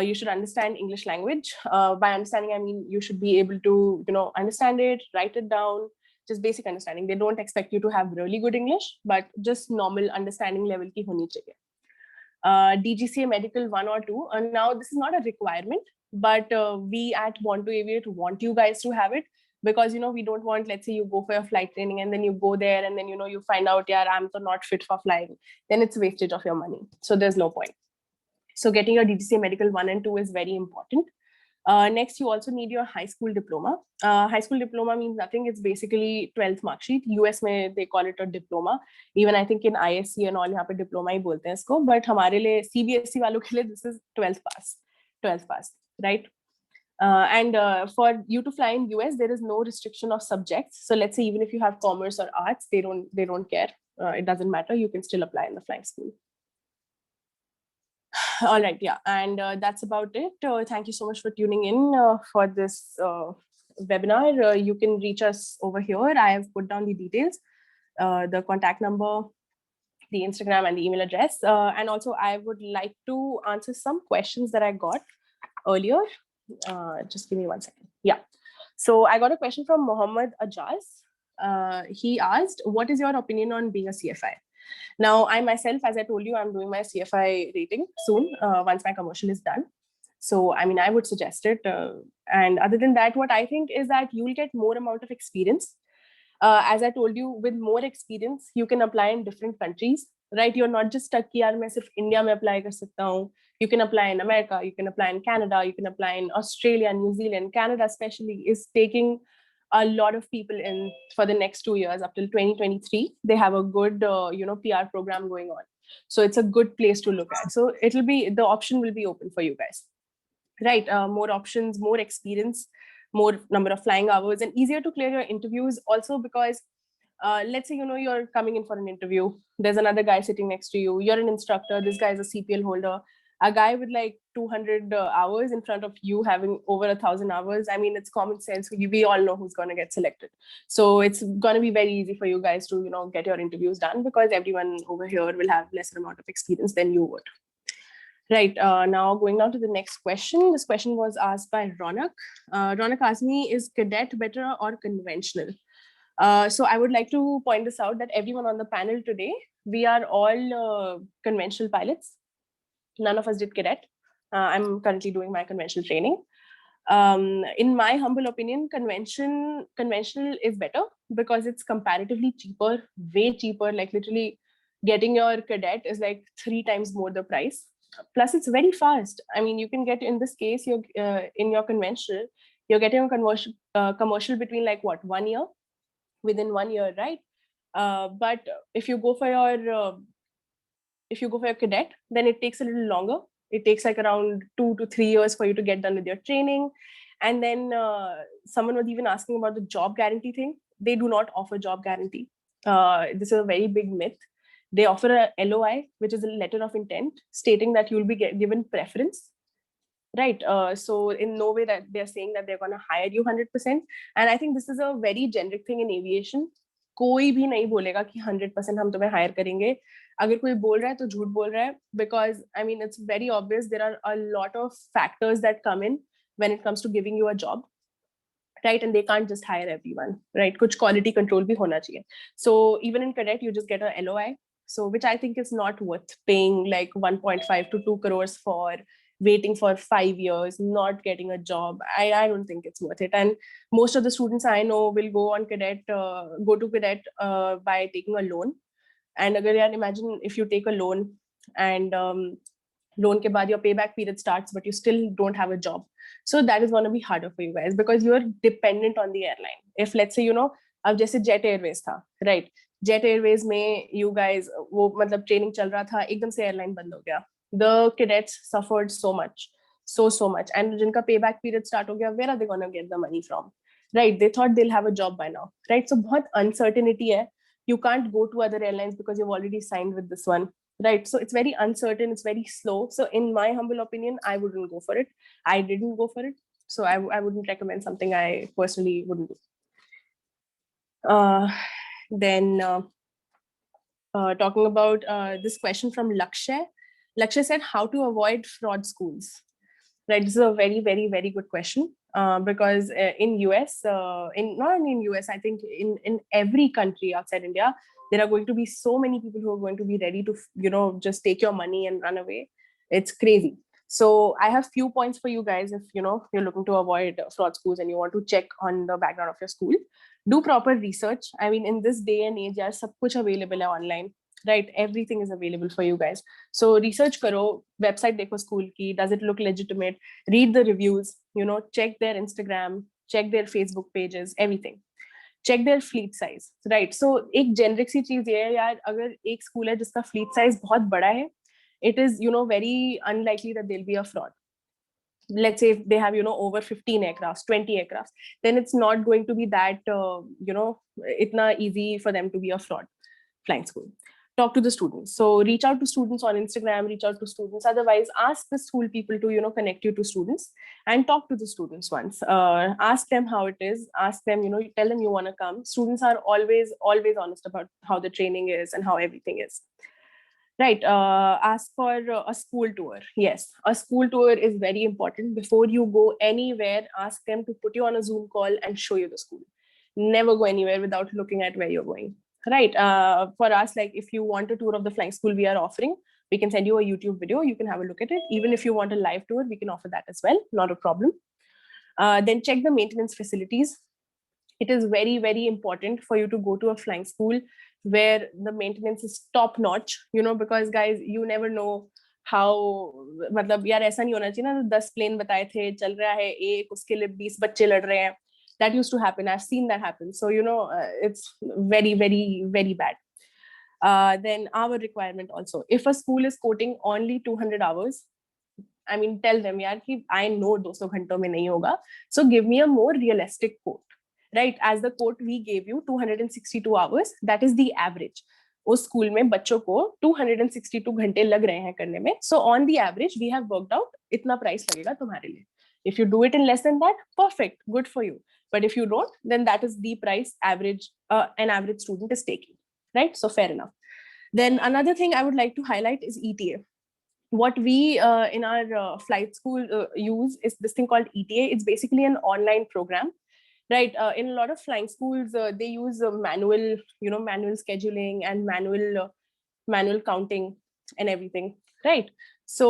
You should understand English language. By understanding, I mean, you should be able to, understand it, write it down, just basic understanding. They don't expect you to have really good English, but just normal understanding level ki honi chahiye. DGCA medical 1 or 2. Now, this is not a requirement, but we at Want to Aviate want you guys to have it. Because, we don't want, let's say you go for your flight training and then you go there and then, you find out, yeah, I'm not fit for flying. Then it's wastage of your money. So there's no point. So getting your DGCA medical 1 and 2 is very important. Next, you also need your high school diploma. High school diploma means nothing. It's basically 12th mark sheet. US mein they call it a diploma. Even I think in ISC and all, यहाँ पे diploma ही बोलते हैं इसको. But हमारे लिए CBSE वालों के लिए this is 12th pass, right? And for you to fly in US, there is no restriction of subjects. So let's say even if you have commerce or arts, they don't care. It doesn't matter. You can still apply in the flying school. All right, yeah, and that's about it. Thank you so much for tuning in for this webinar. You can reach us over here. I have put down the details, the contact number, the Instagram and the email address. And also I would like to answer some questions that I got earlier. Just give me 1 second. Yeah. So I got a question from Mohammed Ajaz. He asked, what is your opinion on being a CFI? Now, I myself, as I told you, I'm doing my CFI rating soon, once my commercial is done. So, I mean, I would suggest it. And other than that, what I think is that you will get more amount of experience. As I told you, with more experience, you can apply in different countries, right? You're not just stuck here, मैं सिर्फ India में apply कर सकता हूँ. You can apply in America, you can apply in Canada, you can apply in Australia, New Zealand. Canada especially is taking a lot of people in for the next 2 years up till 2023. They have a good, PR program going on. So it's a good place to look at. So the option will be open for you guys, right? More options, more experience. more number of flying hours, and easier to clear your interviews also because let's say, you're coming in for an interview. There's another guy sitting next to you. You're an instructor. This guy is a CPL holder. A guy with like 200 hours in front of you having over 1,000 hours. I mean, it's common sense. We all know who's going to get selected. So it's going to be very easy for you guys to, get your interviews done because everyone over here will have lesser amount of experience than you would. Right, now going on to the next question. This question was asked by Ronak. Ronak asked me, is cadet better or conventional? So I would like to point this out that everyone on the panel today, we are all conventional pilots. None of us did cadet. I'm currently doing my conventional training. In my humble opinion, conventional is better because it's comparatively cheaper, way cheaper. Like literally getting your cadet is like 3 times more the price. Plus it's very fast. I mean, you can get, in this case, you're in your conventional, you're getting a commercial between like what, 1 year, within 1 year, right? But if you go for your cadet, then it takes a little longer. It takes like around 2 to 3 years for you to get done with your training. And then someone was even asking about the job guarantee thing. They do not offer job guarantee. This is a very big myth. They offer a LOI, which is a letter of intent, stating that you'll be given preference. Right. So in no way that they're saying that they're going to hire you 100%. And I think this is a very generic thing in aviation. कोई भी नहीं बोलेगा कि 100% हम तुम्हें hire करेंगे. अगर कोई बोल रहा है तो झूठ बोल रहा है, because I mean it's very obvious there are a lot of factors that come in when it comes to giving you a job, right? And they can't just hire everyone, right? कुछ quality control भी होना चाहिए. So even in cadet you just get a LOI, so which I think is not worth paying like 1.5 to 2 crores for, waiting for 5 years, not getting a job. I don't think it's worth it. And most of the students I know will go to cadet by taking a loan. And again, imagine if you take a loan and loan ke baad your payback period starts, but you still don't have a job. So that is going to be harder for you guys because you're dependent on the airline. If let's say, अब जैसे Jet Airways था, right? Jet Airways में you guys, वो मतलब training चल रहा था, एकदम से airline बंद हो गया. The cadets suffered so much, so much. And जिनका payback period start हो गया, where are they going to get the money from? Right? They thought they'll have a job by now, right? So बहुत uncertainty है. You can't go to other airlines because you've already signed with this one, right? So it's very uncertain, it's very slow. So in my humble opinion, I wouldn't go for it. I didn't go for it. So I wouldn't recommend something I personally wouldn't do. Then talking about this question from Lakshay. Lakshay said, how to avoid fraud schools? Right, this is a very, very, very good question because in US, not only in US, I think in every country outside India, there are going to be so many people who are going to be ready to, just take your money and run away. It's crazy. So I have few points for you guys if, you're looking to avoid fraud schools and you want to check on the background of your school. Do proper research. I mean, in this day and age, sab kuch available hai online. Right, everything is available for you guys. So research karo, website dekho school ki, does it look legitimate? Read the reviews, check their Instagram, check their Facebook pages, everything. Check their fleet size, right? So एक generic सी चीज ये है यार, अगर एक school है जिसका fleet size बहुत बड़ा है, it is very unlikely that there'll be a fraud. Let's say if they have over 15 aircrafts, 20 aircrafts, then it's not going to be that itna easy for them to be a fraud flying school. Talk to the students. So reach out to students on Instagram, reach out to students. Otherwise, ask the school people to, connect you to students and talk to the students once. Ask them how it is. Ask them, tell them you want to come. Students are always honest about how the training is and how everything is. Right. Ask for a school tour. Yes, a school tour is very important. Before you go anywhere, ask them to put you on a Zoom call and show you the school. Never go anywhere without looking at where you're going. Right. For us, like if you want a tour of the flying school we are offering, we can send you a YouTube video. You can have a look at it. Even if you want a live tour, we can offer that as well. Not a problem. Then check the maintenance facilities. It is very, very important for you to go to a flying school where the maintenance is top notch, because guys, you never know how, मतलब यार ऐसा नहीं होना चाहिए ना 10 plane बताए थे चल रहा है एक उसके लिए 20 बच्चे लड़ रहे हैं. That used to happen. I've seen that happen. So, it's very, very, very bad. Then our requirement also. If a school is quoting only 200 hours, I mean, tell them, yaar, ki I know 200 घंटों में नहीं होगा. So give me a more realistic quote, right? As the quote we gave you, 262 hours, that is the average. उस school में बच्चों को 262 घंटे लग रहे हैं करने में. So on the average, we have worked out इतना price लगेगा तुम्हारे लिए. If you do it in less than that, perfect, good for you. But if you don't, then that is the price average an average student is taking, right? So fair enough. Then another thing I would like to highlight is ETA. What we in our flight school use is this thing called ETA. It's basically an online program, right? In a lot of flying schools, they use manual scheduling and manual counting and everything, right? So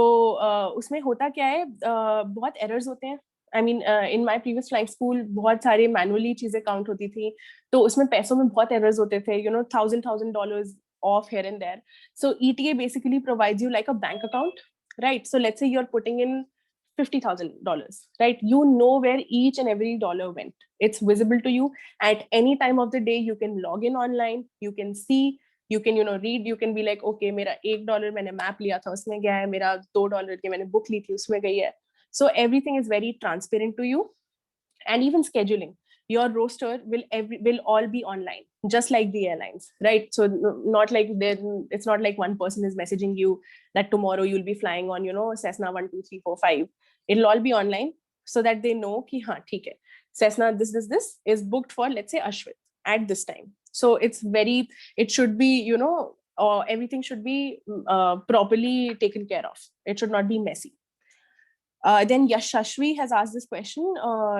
उसमें होता क्या है, बहुत errors होते हैं. I mean, in my previous flying school, बहुत सारे manually चीजें count होती थी, तो उसमें पैसों में बहुत errors होते थे, $1,000 off here and there. So ETA basically provides you like a bank account, right? So let's say you're putting in $50,000, right? You know where each and every dollar went. It's visible to you at any time of the day. You can log in online, you can see, you can read, you can be like, okay, मेरा $1 मैंने map लिया था उसमें गया है, मेरा $2 की मैंने book ली थी उसमें गई है. So everything is very transparent to you. And even scheduling, your roster will all be online, just like the airlines, right? So not like it's not like one person is messaging you that tomorrow you'll be flying on Cessna 12345. It'll all be online, so that they know ki ha theek hai, Cessna this is booked for, let's say, Ashwin at this time. So it should be everything should be properly taken care of. It should not be messy. Then Yashashvi has asked this question.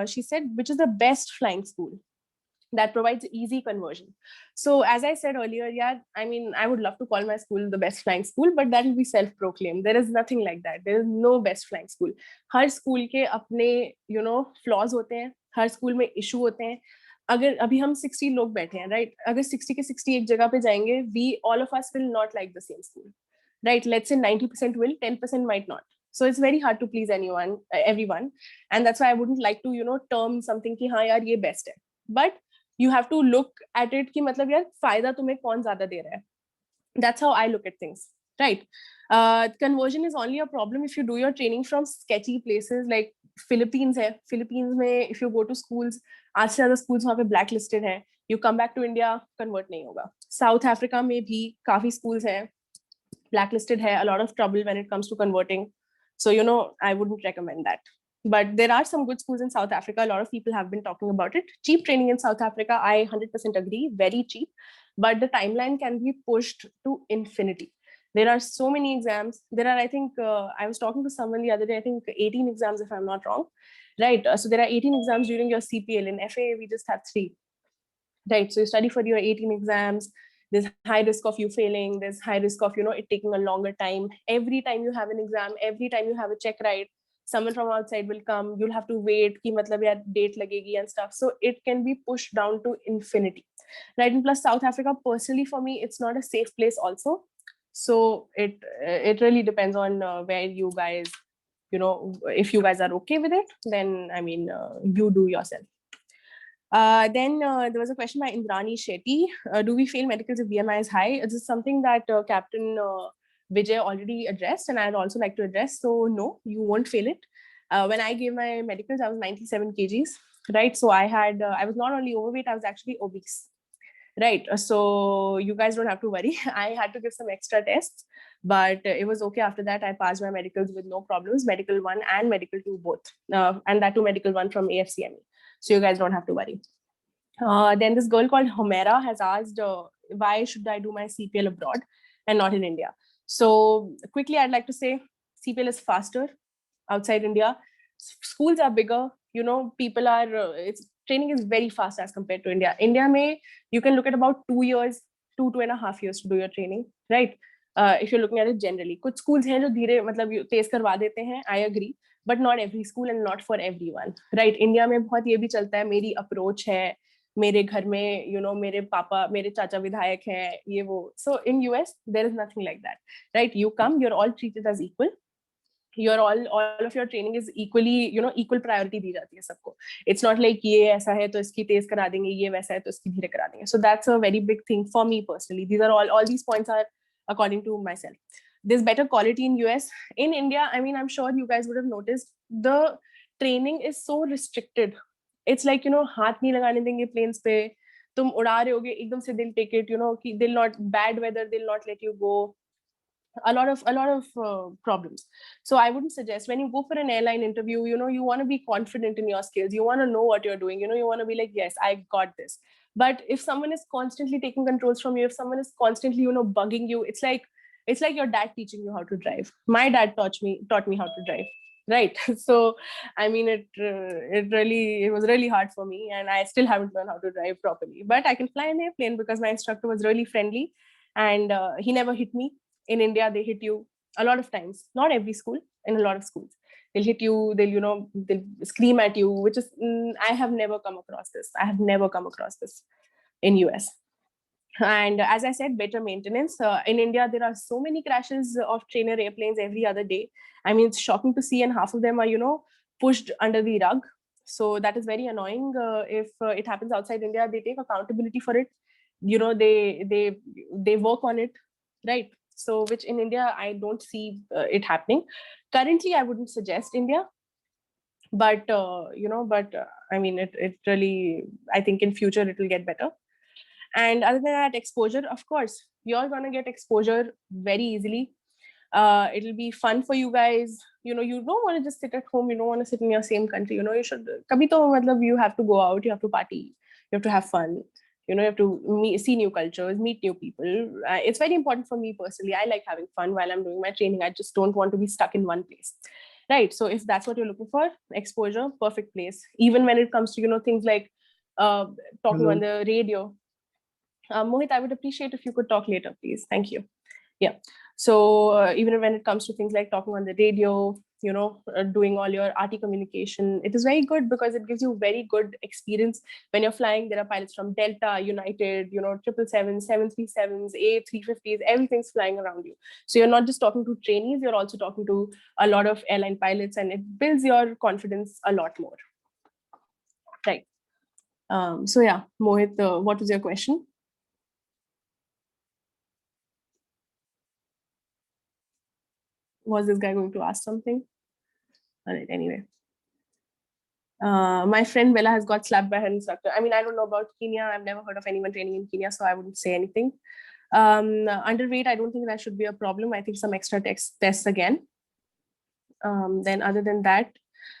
She said, which is the best flying school that provides easy conversion? So as I said earlier, yeah, I mean, I would love to call my school the best flying school, but that will be self-proclaimed. There is nothing like that. There is no best flying school. Her school के अपने flaws होते हैं. हर school में issue होते हैं. अगर अभी हम 60 लोग बैठे हैं, right? अगर 60 के 60 एक जगह पे जाएंगे, all of us will not like the same school, right? Let's say 90% will, 10% might not. So it's very hard to please everyone. And that's why I wouldn't like to, term something ki haan yaar ye best hai. But you have to look at it ki matlab yaar fayda tumhe kaun zyada de raha hai. That's how I look at things, right? Conversion is only a problem if you do your training from sketchy places like Philippines hai. Philippines mein, if you go to schools, aaj se zyada schools wahan pe blacklisted hai. You come back to India, convert nahi hoga. South Africa mein bhi kafi schools hai, blacklisted hai, a lot of trouble when it comes to converting. So, I wouldn't recommend that. But there are some good schools in South Africa. A lot of people have been talking about it. Cheap training in South Africa, I 100% agree, very cheap. But the timeline can be pushed to infinity. There are so many exams. There are, I think, I was talking to someone the other day, I think 18 exams if I'm not wrong. Right, so there are 18 exams during your CPL. In FA, we just have 3. Right, so you study for your 18 exams. There's high risk of you failing. There's high risk of, it taking a longer time. Every time you have an exam, every time you have a check ride, someone from outside will come. You'll have to wait, ki matlab yaar date lagegi and stuff. So it can be pushed down to infinity, right? And plus South Africa, personally for me, it's not a safe place also. So it really depends on where you guys, if you guys are okay with it, then I mean, you do yourself. Then there was a question by Indrani Shetty. Do we fail medicals if BMI is high? This is something that Captain Vijay already addressed, and I'd also like to address. So no, you won't fail it. When I gave my medicals, I was 97 kgs, right? So I was not only overweight, I was actually obese, right? So you guys don't have to worry. I had to give some extra tests, but it was okay. After that, I passed my medicals with no problems, medical 1 and medical 2 both, and that too medical 1 from AFCME. So you guys don't have to worry. Then this girl called Homera has asked, why should I do my CPL abroad and not in India? So quickly, I'd like to say CPL is faster outside India. Schools are bigger. People are, training is very fast as compared to India. India may, you can look at about 2 years, 2.5 years to do your training, right? If you're looking at it generally. Kuch schools hain jo dheere, matlab tez karwa dete hain, I agree. But not every school and not for everyone, right? India में बहुत ये भी चलता है, मेरी approach है, मेरे घर में, मेरे पापा, मेरे चाचा विधायक हैं, ये वो. So in US, there is nothing like that, right? You come, you're all treated as equal. All of your training is equally, equal priority दी जाती है सबको. It's not like ये ऐसा है तो इसकी तेज करा देंगे, ये वैसा है तो इसकी धीरे करा देंगे. So that's a very big thing for me personally. These are all these points are according to myself. there's better quality in US. In India, I mean, I'm sure you guys would have noticed the training is so restricted. It's like, हाथ नहीं लगाने देंगे planes पे, तुम उड़ा रहे होगे एकदम से, they'll take it, कि they'll not, bad weather, they'll not let you go. A lot of problems. So I wouldn't suggest, when you go for an airline interview, you want to be confident in your skills, you want to know what you're doing, you want to be like, yes, I got this. But if someone is constantly taking controls from you, if someone is constantly bugging you, it's like your dad teaching you how to drive. My dad taught me how to drive, right? So I mean, it was really hard for me, and I still haven't learned how to drive properly, but I can fly an airplane because my instructor was really friendly, and he never hit me. In India, they hit you a lot of times. Not every school, in a lot of schools. They'll hit you, they'll scream at you, which is, I have never come across this. I have never come across this in US. And as I said, better maintenance. In India, there are so many crashes of trainer airplanes every other day. I mean, it's shocking to see, and half of them are, pushed under the rug. So that is very annoying. If it happens outside India, they take accountability for it. They work on it, right? So which in India, I don't see it happening. Currently, I wouldn't suggest India. But, I mean, it really, I think in future, it will get better. And other than that, exposure, of course, you're going to get exposure very easily. It'll be fun for you guys. You don't want to just sit at home. You don't want to sit in your same country. You should, kabhi to, you have to go out, you have to party, you have to have fun. You have to see new cultures, meet new people. It's very important for me personally. I like having fun while I'm doing my training. I just don't want to be stuck in one place. Right. So if that's what you're looking for, exposure, perfect place. Even when it comes to, things like talking on the radio. Mohit, I would appreciate if you could talk later, please. Thank you. Yeah. So even when it comes to things like talking on the radio, doing all your RT communication, it is very good because it gives you very good experience. When you're flying, there are pilots from Delta, United, 777s, 737s, A350s, everything's flying around you. So you're not just talking to trainees, you're also talking to a lot of airline pilots, and it builds your confidence a lot more. Right. So yeah, Mohit, what was your question? Was this guy going to ask something? All right, anyway. My friend Bella has got slapped by her instructor. I mean, I don't know about Kenya. I've never heard of anyone training in Kenya, so I wouldn't say anything. Underweight, I don't think that should be a problem. I think some extra tests again. Then other than that,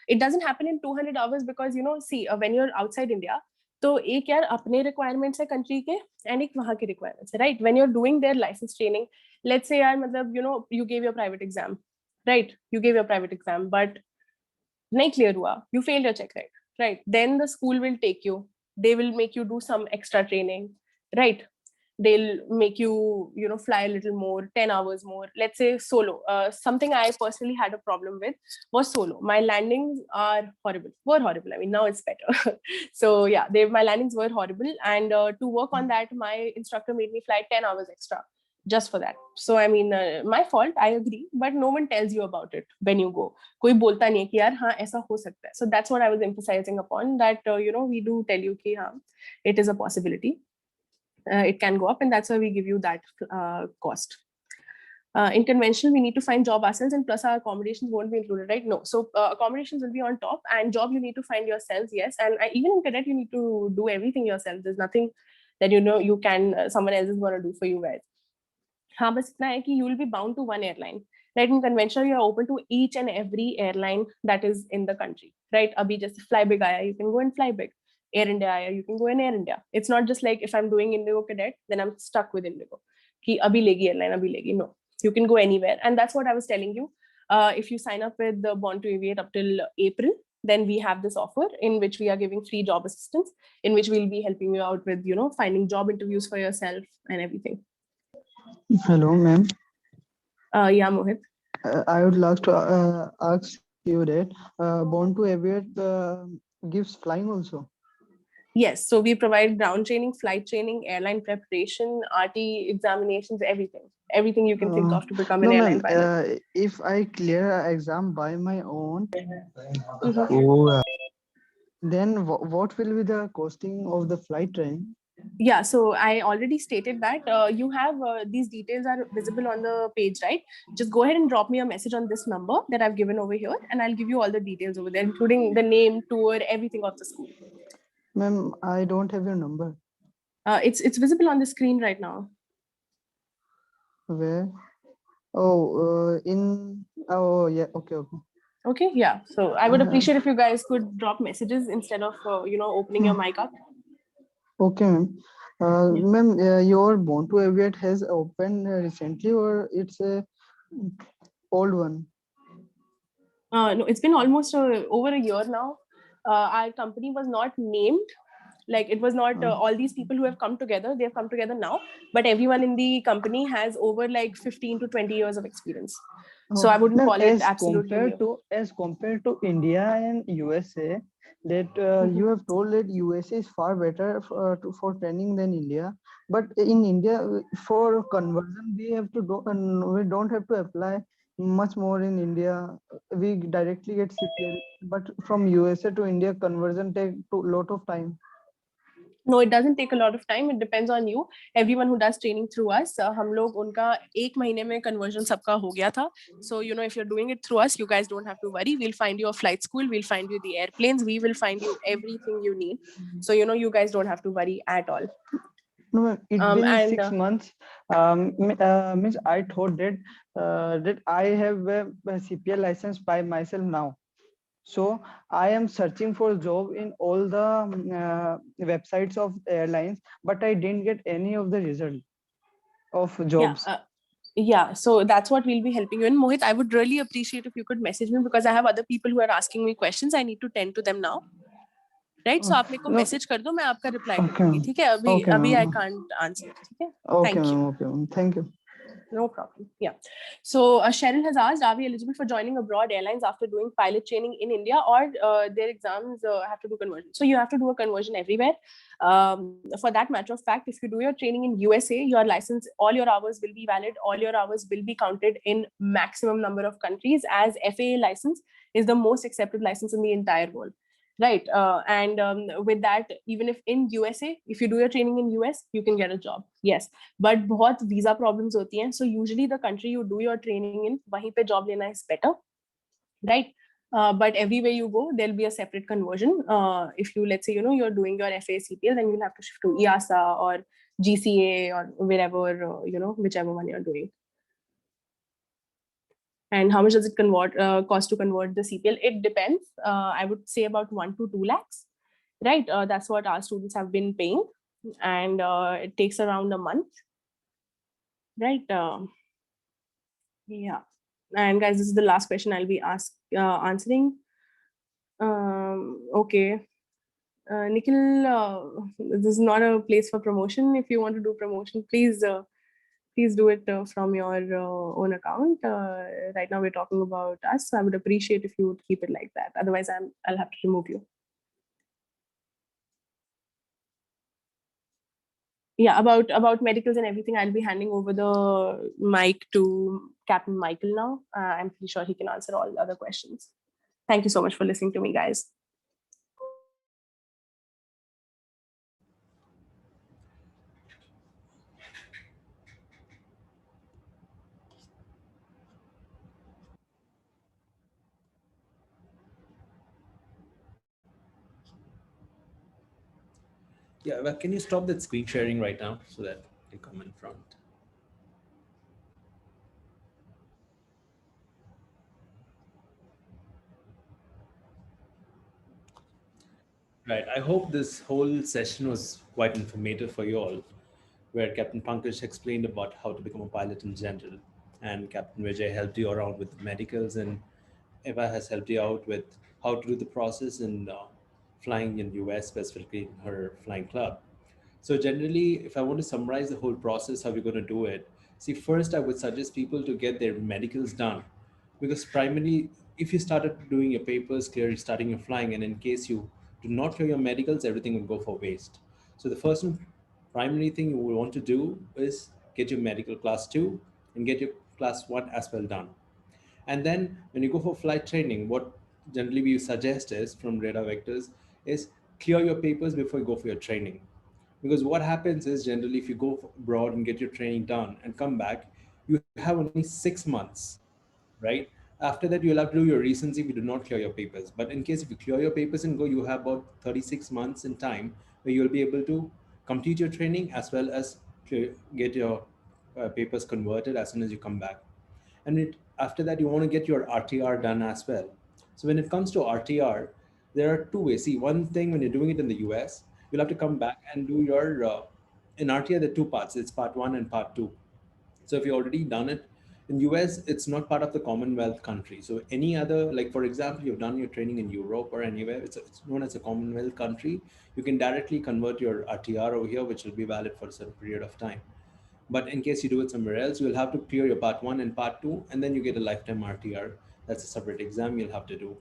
it doesn't happen in 200 hours because, see, when you're outside India, तो एक यार अपने requirements है country के and एक वहाँ के requirements है, right? When you're doing their license training, let's say यार मतलब you gave your private exam, right? You gave your private exam, but नहीं clear हुआ, you failed your check, right? Then the school will take you, they will make you do some extra training, right? They'll make you, fly a little more, 10 hours more. Let's say solo. Something I personally had a problem with was solo. My landings were horrible. I mean, now it's better. So yeah, my landings were horrible. And to work on that, my instructor made me fly 10 hours extra just for that. So I mean, my fault, I agree, but no one tells you about it when you go. Koi bolta nahi ki yaar, haan, aisa ho sakta hai. So that's what I was emphasizing upon, that, we do tell you ki, haan, it is a possibility. It can go up, and that's why we give you that cost. In conventional, we need to find job ourselves, and plus our accommodations won't be included, right? No, so accommodations will be on top, and job you need to find yourselves, yes. And even in cadet, you need to do everything yourself. There's nothing that you can someone else is going to do for you guys. हाँ, बस इतना है कि you will be bound to one airline, right? In conventional, you are open to each and every airline that is in the country, right? Abhi just fly big aaya, you can go and fly big. Air India, you can go in Air India. It's not just like if I'm doing Indigo Cadet, then I'm stuck with Indigo. Ki abhi legi airline, abhi legi. No, you can go anywhere. And that's what I was telling you. If you sign up with the Born to Aviate up till April, then we have this offer in which we are giving free job assistance, in which we'll be helping you out with, finding job interviews for yourself and everything. Hello, ma'am. Yeah, Mohit. I would like to ask you that Born to Aviate gives flying also. Yes, so we provide ground training, flight training, airline preparation, RT examinations, everything you can think of to become an airline pilot. If I clear an exam by my own, then what will be the costing of the flight training? Yeah, so I already stated that you have these details are visible on the page, right? Just go ahead and drop me a message on this number that I've given over here, and I'll give you all the details over there, including the name, tour, everything of the school. Ma'am, I don't have your number. It's visible on the screen right now. Where? Oh, oh yeah, okay. Okay, yeah. So I would appreciate if you guys could drop messages instead of opening your mic up. Okay, ma'am. Yeah. Ma'am, your Born to Aviate has opened recently, or it's a old one? No, it's been almost over a year now. Our company was not named. Like it was not all these people who have come together. They have come together now, but everyone in the company has over like 15 to 20 years of experience. So I wouldn't Ma'am, call it absolutely new. as compared to India and USA, that you have told that USA is far better for training than India. But in India, for conversion, we have to do, we don't have to apply much more in India. We directly get CPL. But from USA to India, conversion take a lot of time. No, it doesn't take a lot of time. It depends on you. Everyone who does training through us, हम लोग उनका एक महीने में conversion सबका हो गया था. So if you're doing it through us, you guys don't have to worry. We'll find you a flight school. We'll find you the airplanes. We will find you everything you need. So you guys don't have to worry at all. No, ma'am, it's been And 6 months. Means I thought that that I have a CPL license by myself now. So I am searching for a job in all the websites of airlines, but I didn't get any of the result of jobs. yeah, so that's what we'll be helping you in. Mohit, I would really appreciate if you could message me because I have other people who are asking me questions. I need to tend to them now. Right? So आप मेरे को No. message कर दो, मैं आपका reply Okay. करूँगी. ठीक है? अभी I ma'am. can't answer. ठीक है? Okay, Thank you. ma'am. Okay, ma'am. Thank you. No problem. Yeah. So Cheryl has asked, are we eligible for joining abroad airlines after doing pilot training in India, or their exams have to do conversion? So you have to do a conversion everywhere. For that matter of fact, if you do your training in USA, your license, all your hours will be valid. All your hours will be counted in maximum number of countries, as FAA license is the most accepted license in the entire world. Right. And with that, even if in USA, if you do your training in US, you can get a job. Yes. But बहुत visa problems होती हैं. So usually the country you do your training in, वहीं पे job लेना is better. Right. But everywhere you go, there'll be a separate conversion. If you, let's say, you're doing your FA CPL, then you'll have to shift to EASA or GCA or wherever, whichever one you're doing. And how much does it cost to convert the CPL? It depends. I would say about 1 to 2 lakhs, right? That's what our students have been paying, and it takes around a month, right? Yeah. And guys, this is the last question I'll be answering. Okay. Nikhil, this is not a place for promotion. If you want to do promotion, please do it from your own account. Right now we're talking about us, so I would appreciate if you would keep it like that. Otherwise, I'll have to remove you. Yeah, about medicals and everything, I'll be handing over the mic to Captain Michael now. I'm pretty sure he can answer all the other questions. Thank you so much for listening to me, guys. Yeah, well, can you stop that screen sharing right now so that you come in front? Right. I hope this whole session was quite informative for you all, where Captain Pankaj explained about how to become a pilot in general, and Captain Vijay helped you around with medicals, and Eva has helped you out with how to do the process in flying in US, specifically in her flying club. So generally, if I want to summarize the whole process, how we're going to do it, see, first I would suggest people to get their medicals done, because primarily, if you started doing your papers, clearly starting your flying, and in case you do not clear your medicals, everything will go for waste. So the first and primary thing you will want to do is get your medical class 2 and get your class 1 as well done. And then when you go for flight training, what generally we suggest is from radar vectors is clear your papers before you go for your training. Because what happens is generally if you go abroad and get your training done and come back, you have only 6 months, right? After that, you'll have to do your recency if you do not clear your papers. But in case if you clear your papers and go, you have about 36 months in time where you'll be able to complete your training as well as get your papers converted as soon as you come back. And after that, you want to get your RTR done as well. So when it comes to RTR, there are two ways. See, one thing when you're doing it in the US, you'll have to come back and do your in RTR. There are two parts. It's part one and part two. So if you already done it in US, it's not part of the Commonwealth country. So any other, like for example, you've done your training in Europe or anywhere, it's known as a Commonwealth country. You can directly convert your RTR over here, which will be valid for a certain period of time. But in case you do it somewhere else, you'll have to clear your part one and part two, and then you get a lifetime RTR. That's a separate exam you'll have to do.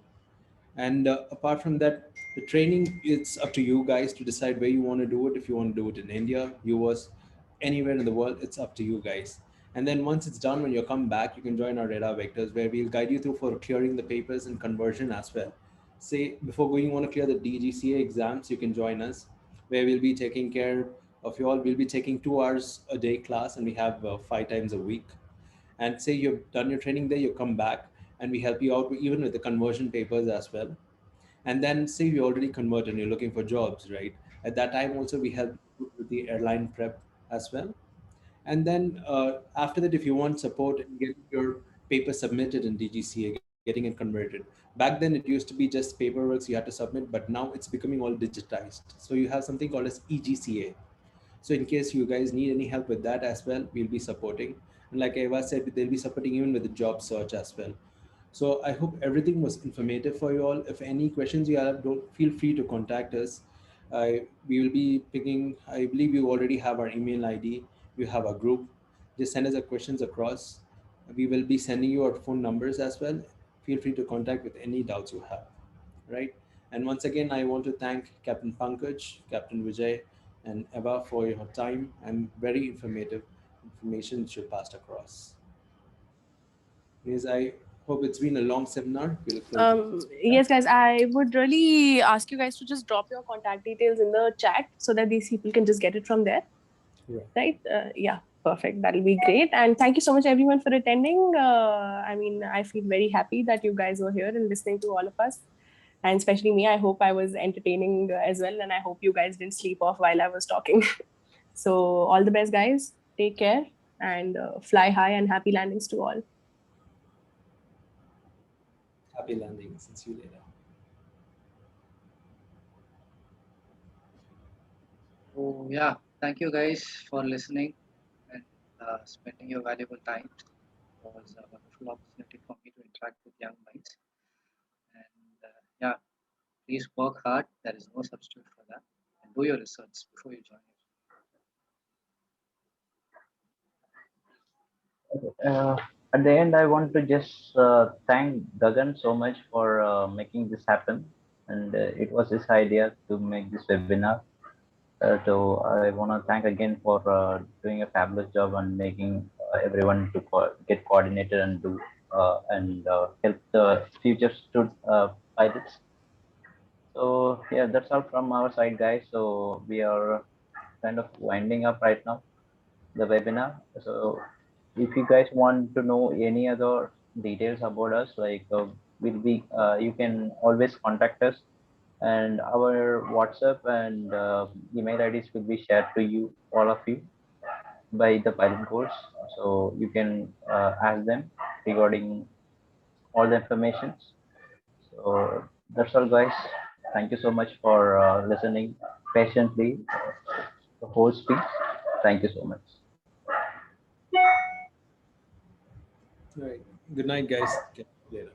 And apart from that, the training, it's up to you guys to decide where you want to do it. If you want to do it in India, US, anywhere in the world, it's up to you guys. And then once it's done, when you come back, you can join our radar vectors where we'll guide you through for clearing the papers and conversion as well. Say before going, you want to clear the DGCA exams, you can join us where we'll be taking care of you all. We'll be taking 2 hours a day class and we have 5 times a week. And say you've done your training there, you come back and we help you out even with the conversion papers as well. And then say you already converted and you're looking for jobs, right? At that time also we help you with the airline prep as well. And then after that, if you want support in getting your paper submitted in DGCA, getting it converted. Back then, it used to be just paperwork you had to submit, but now it's becoming all digitized. So you have something called as EGCA. So in case you guys need any help with that as well, we'll be supporting. And like Eva said, they'll be supporting even with the job search as well. So I hope everything was informative for you all. If any questions you have, don't feel free to contact us. We will be picking, I believe you already have our email ID. You have a group. Just send us the questions across. We will be sending you our phone numbers as well. Feel free to contact with any doubts you have, right? And once again, I want to thank Captain Pankaj, Captain Vijay, and Eva for your time and very informative information that you passed across. Because I hope it's been a long seminar. We'll close. Yes, guys, I would really ask you guys to just drop your contact details in the chat so that these people can just get it from there. Right? Yeah, perfect. That'll be great. And thank you so much, everyone, for attending. I mean, I feel very happy that you guys were here and listening to all of us. And especially me, I hope I was entertaining as well. And I hope you guys didn't sleep off while I was talking. So all the best, guys. Take care and fly high and happy landings to all. Happy landings. See you later. So yeah, thank you guys for listening and spending your valuable time. It was a wonderful opportunity for me to interact with young minds. And yeah, please work hard. There is no substitute for that. And do your research before you join it. At the end, I want to just thank Gagan so much for making this happen. And it was his idea to make this webinar. So I want to thank again for doing a fabulous job on making everyone to get coordinated and do help the future pilots. So yeah, that's all from our side, guys. So we are kind of winding up right now the webinar. So if you guys want to know any other details about us, like you can always contact us, and our WhatsApp and email IDs will be shared to you, all of you, by the pilot course. So you can ask them regarding all the information. So that's all, guys. Thank you so much for listening patiently the whole speech. Thank you so much. All right. Good night, guys. Get later.